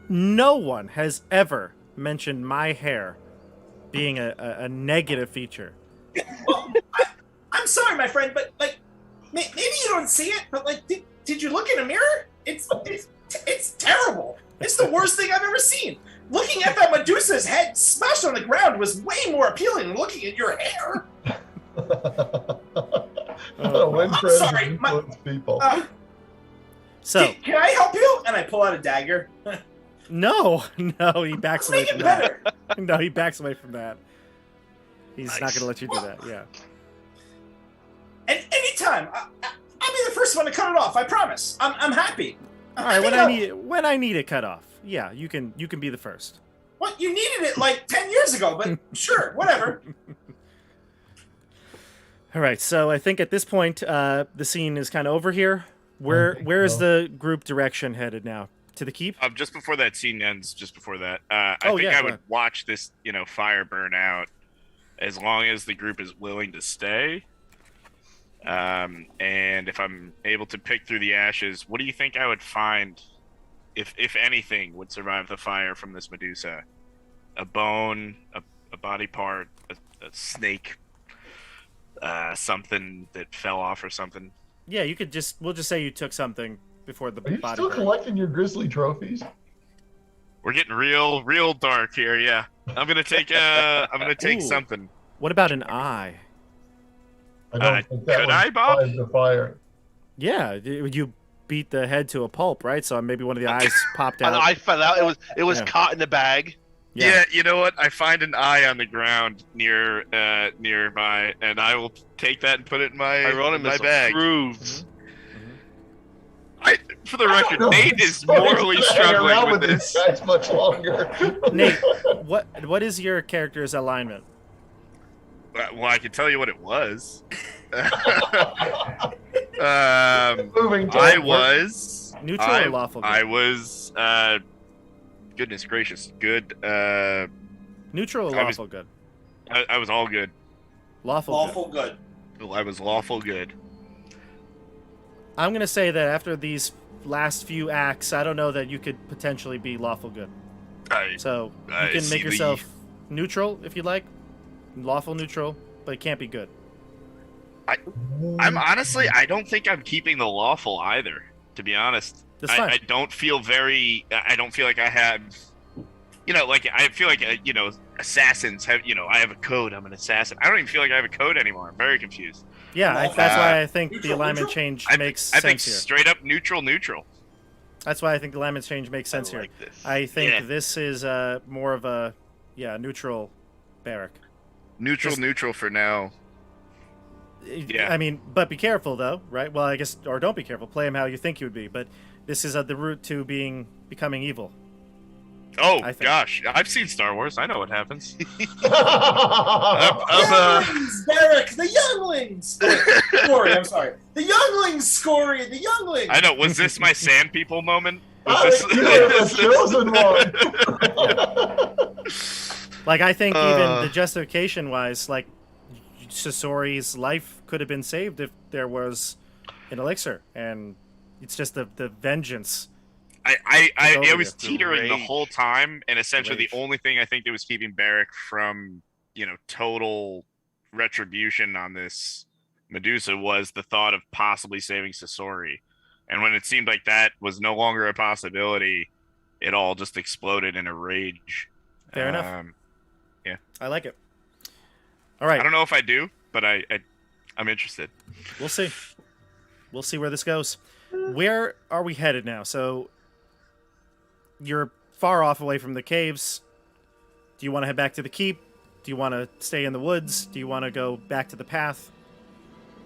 No one has ever mentioned my hair being a negative feature. Well, I'm sorry, my friend, but like maybe you don't see it, but like did you look in a mirror? It's terrible. It's the worst thing I've ever seen. Looking at that Medusa's head smashed on the ground was way more appealing than looking at your hair. I'm sorry, people. So can I help you? And I pull out a dagger. No, he backs away Make from it that. better. No, he backs away from that. He's not Nice. going to let you do that. Yeah. And anytime, I'll be the first one to cut it off. I promise. I'm happy. All right. When I need it cut off, yeah, you can be the first. What, you needed it like 10 years ago, but sure, whatever. All right. So I think at this point, the scene is kind of over here. Where is the group direction headed now? To the keep? Just before that scene ends, I think I would watch this, fire burn out as long as the group is willing to stay. And if I'm able to pick through the ashes, what do you think I would find, if anything, would survive the fire from this Medusa? A bone, a body part, a snake, something that fell off or something. Yeah, we'll just say you took something before the Are you body still burned. collecting your grizzly trophies? We're getting real dark here. Yeah, I'm gonna take Ooh. something. What about an eye? I don't think that could would I, Bob? survive the fire. Yeah, you beat the head to a pulp, right? So maybe one of the eyes popped And out. I fell out. It was Yeah. caught in the bag. Yeah, you know what? I find an eye on the ground nearby, and I will take that and put it in my Hieronymus bag. approves. For the record, No, Nate is morally nobody's gonna hang struggling around with these this. guys much longer. Nate, what is your character's alignment? Well, I can tell you what it was. Moving to I was Neutral or lawful good? I was goodness gracious, good. Neutral or I was- lawful good? I was all good. Lawful good. Lawful good. I was lawful good. I'm going to say that after these last few acts, I don't know that you could potentially be lawful good. So you I can see make the- yourself neutral if you like. Lawful neutral, but it can't be good. I'm honestly, I don't think I'm keeping the lawful either. To be honest, That's fine. I don't feel like I have like I feel like assassins have. I have a code. I'm an assassin. I don't even feel like I have a code anymore. I'm very confused. Yeah, that's why I think the alignment change makes sense I think here. straight up neutral. That's why I think the alignment change makes sense here. I think this is more of a neutral Barak. Neutral for now. Yeah. I mean, but be careful though, right? Well, I guess, or don't be careful. Play him how you think he would be. But this is the route to becoming evil. Oh gosh, I've seen Star Wars. I know what happens. Younglings, Barak, the younglings. Scory, I'm sorry. The younglings, Scory, the younglings. I know. Was this my Sand People moment? You are the chosen one. Like, I think even the justification-wise, like, Sasori's life could have been saved if there was an elixir, and it's just the vengeance. I was teetering the whole time, and essentially the only thing I think that was keeping Barak from, total retribution on this Medusa was the thought of possibly saving Sasori. And when it seemed like that was no longer a possibility, it all just exploded in a rage. Fair enough. Yeah. I like it. All right. I don't know if I do, but I'm interested. We'll see. We'll see where this goes. Where are we headed now? So you're far off away from the caves. Do you want to head back to the keep? Do you want to stay in the woods? Do you want to go back to the path?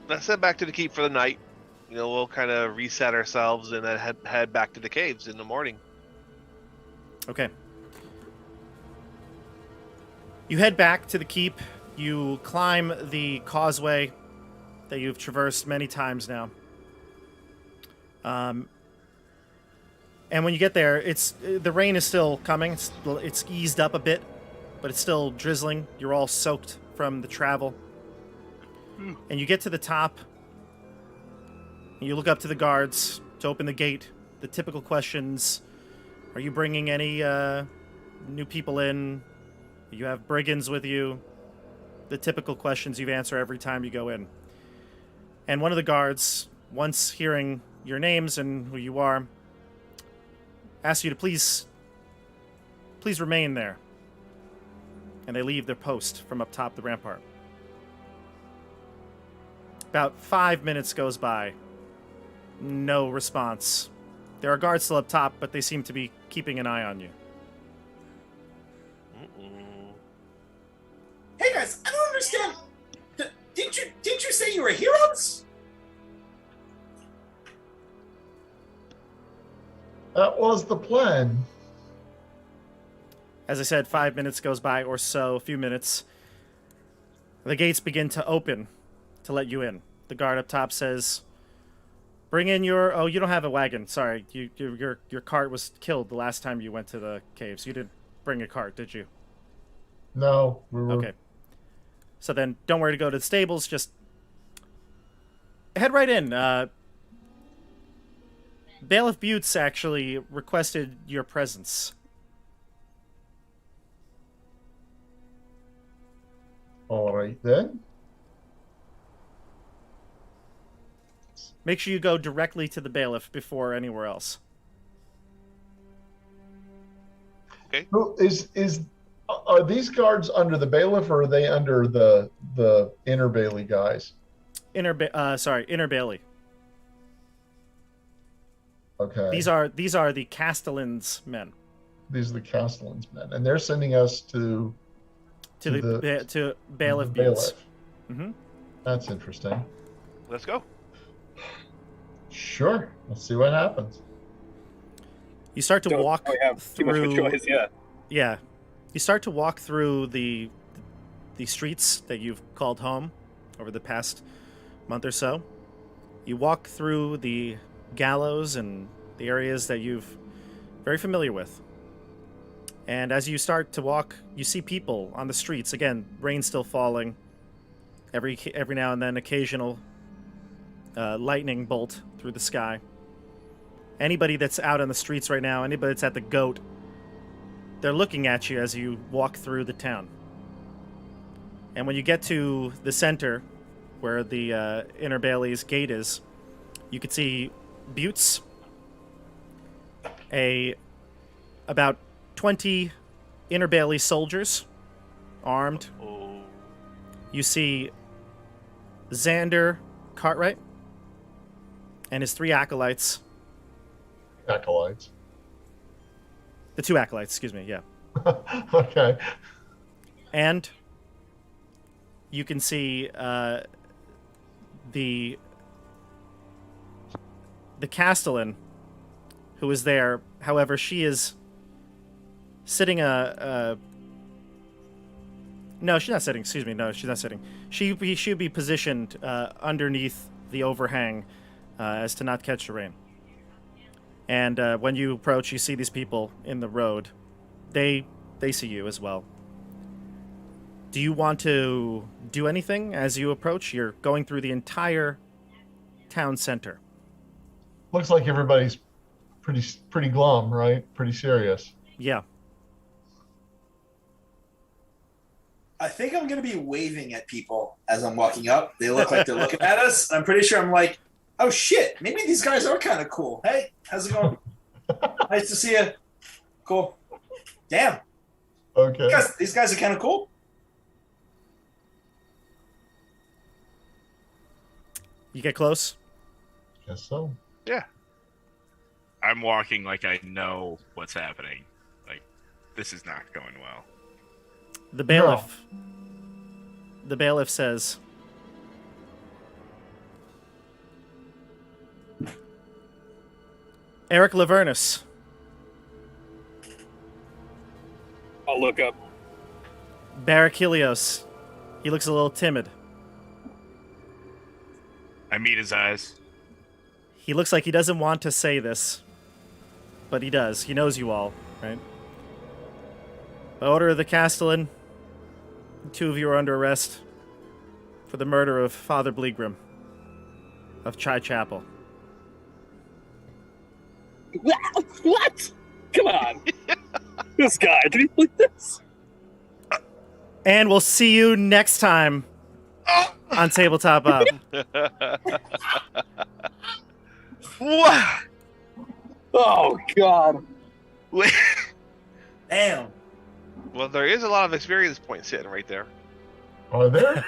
Let's head back to the keep for the night. We'll kind of reset ourselves and then head back to the caves in the morning. Okay. You head back to the keep. You climb the causeway that you've traversed many times now. And when you get there, the rain is still coming. It's eased up a bit, but it's still drizzling. You're all soaked from the travel. And you get to the top. And you look up to the guards to open the gate. The typical questions: are you bringing any new people in? You have brigands with you. The typical questions you answer every time you go in. And one of the guards, once hearing your names and who you are, asks you to please remain there. And they leave their post from up top the rampart. About 5 minutes goes by. No response. There are guards still up top, but they seem to be keeping an eye on you. Hey guys, I don't understand. Didn't you say you were heroes? That was the plan. As I said, 5 minutes goes by or so, a few minutes. The gates begin to open to let you in. The guard up top says, bring in your... Oh, you don't have a wagon. Sorry, your cart was killed the last time you went to the caves. You didn't bring a cart, did you? No. We were... Okay. So then, don't worry to go to the stables. Just head right in. Bailiff Buttes actually requested your presence. All right, then. Make sure you go directly to the bailiff before anywhere else. Okay. Who are these guards under the bailiff, or are they under the inner bailey guys? Inner bailey. Okay. These are the Castellan's men. These are the Castellan's men, and they're sending us to Bailiff Buttes. Mm-hmm. That's interesting. Let's go. Sure. Let's see what happens. You start to walk through. Too much of a choice, yeah. Yeah. You start to walk through the streets that you've called home over the past month or so. You walk through the gallows and the areas that you've very familiar with. And as you start to walk, you see people on the streets. Again, rain still falling. Every now and then, occasional lightning bolt through the sky. Anybody that's out on the streets right now, anybody that's at the Goat, they're looking at you as you walk through the town. And when you get to the center, where the Inner Bailey's gate is, you can see Buttes, about 20 Inner Bailey soldiers, armed. Oh. You see Xander Cartwright and his 3 acolytes. Acolytes. The 2 acolytes, excuse me, yeah. Okay. And you can see the Castellan who is there. However, she is sitting no, she's not sitting. Excuse me. No, she's not sitting. She should be positioned underneath the overhang as to not catch the rain. And when you approach, you see these people in the road. They see you as well. Do you want to do anything as you approach? You're going through the entire town center. Looks like everybody's pretty glum, right? Pretty serious. Yeah. I think I'm going to be waving at people as I'm walking up. They look like they're looking at us. I'm pretty sure I'm like, oh shit, maybe these guys are kind of cool. Hey, how's it going? Nice to see you. Cool. Damn. Okay. These guys are kind of cool. You get close? Guess so. Yeah. I'm walking like I know what's happening. Like, this is not going well. The bailiff. No. The bailiff says, Eric Lavernus. I'll look up. Barak Helios. He looks a little timid. I meet his eyes. He looks like he doesn't want to say this, but he does. He knows you all, right? By order of the Castellan, the 2 of you are under arrest for the murder of Father Bleegrim of Chai Chapel. What? Come on. This guy, can you believe this? And we'll see you next time on Tabletop Up. What? Oh, God. Damn. Well, there is a lot of experience points sitting right there. Are there?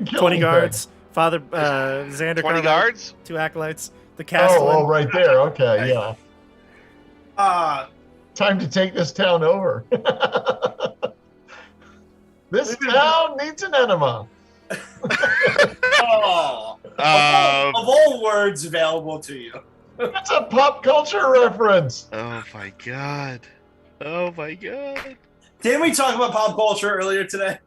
20 guards. Father Xander 20 Cartwright, guards? 2 acolytes. The Castellan. Oh, right there. Okay, yeah. Time to take this town over. This town needs an enema. Of all words available to you. It's a pop culture reference. Oh my god. Oh my god. Didn't we talk about pop culture earlier today?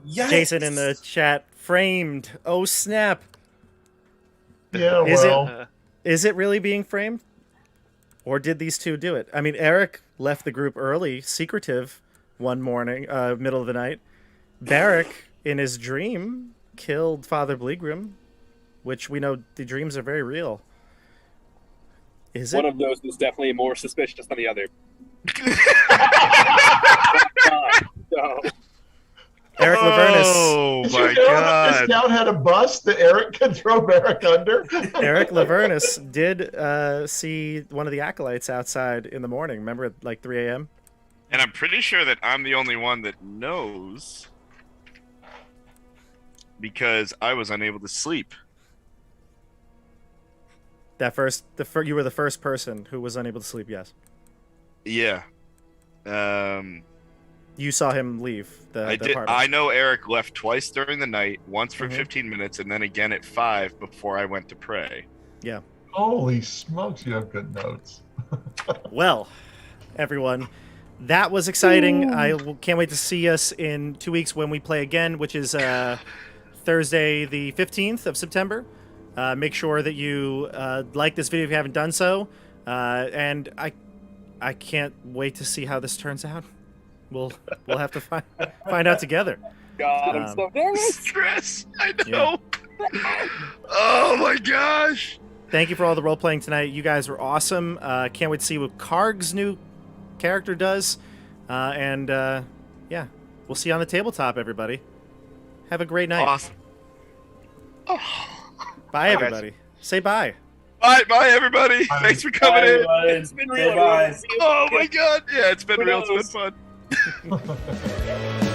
Jason in the chat, framed. Oh snap. Yeah, Is it really being framed? Or did these 2 do it? I mean, Eric left the group early, secretive, one morning, middle of the night. Barak, in his dream, killed Father Bleegrim, which we know the dreams are very real. Is it? One of those is definitely more suspicious than the other. No. Eric Lavernus. Oh my god. This town had a bus that Eric could throw Barak under. Eric Lavernus did see one of the acolytes outside in the morning. Remember at like 3 a.m.? And I'm pretty sure that I'm the only one that knows because I was unable to sleep. You were the first person who was unable to sleep, yes. Yeah. You saw him leave the apartment. I know Eric left twice during the night, once for 15 minutes, and then again at 5 before I went to pray. Yeah. Holy smokes, you have good notes. Well, everyone, that was exciting. I can't wait to see us in 2 weeks when we play again, which is Thursday the 15th of September. Make sure that you like this video if you haven't done so. And I can't wait to see how this turns out. We'll have to find out together. God, I'm so nervous. Stress. I know. Yeah. Oh my gosh. Thank you for all the role playing tonight. You guys were awesome. Can't wait to see what Karg's new character does. Yeah, we'll see you on the tabletop, everybody. Have a great night. Awesome. Bye, everybody. Say bye. Bye, everybody. Bye. Thanks for coming in. It's been real. Oh my god, yeah, it's been real. It's been fun.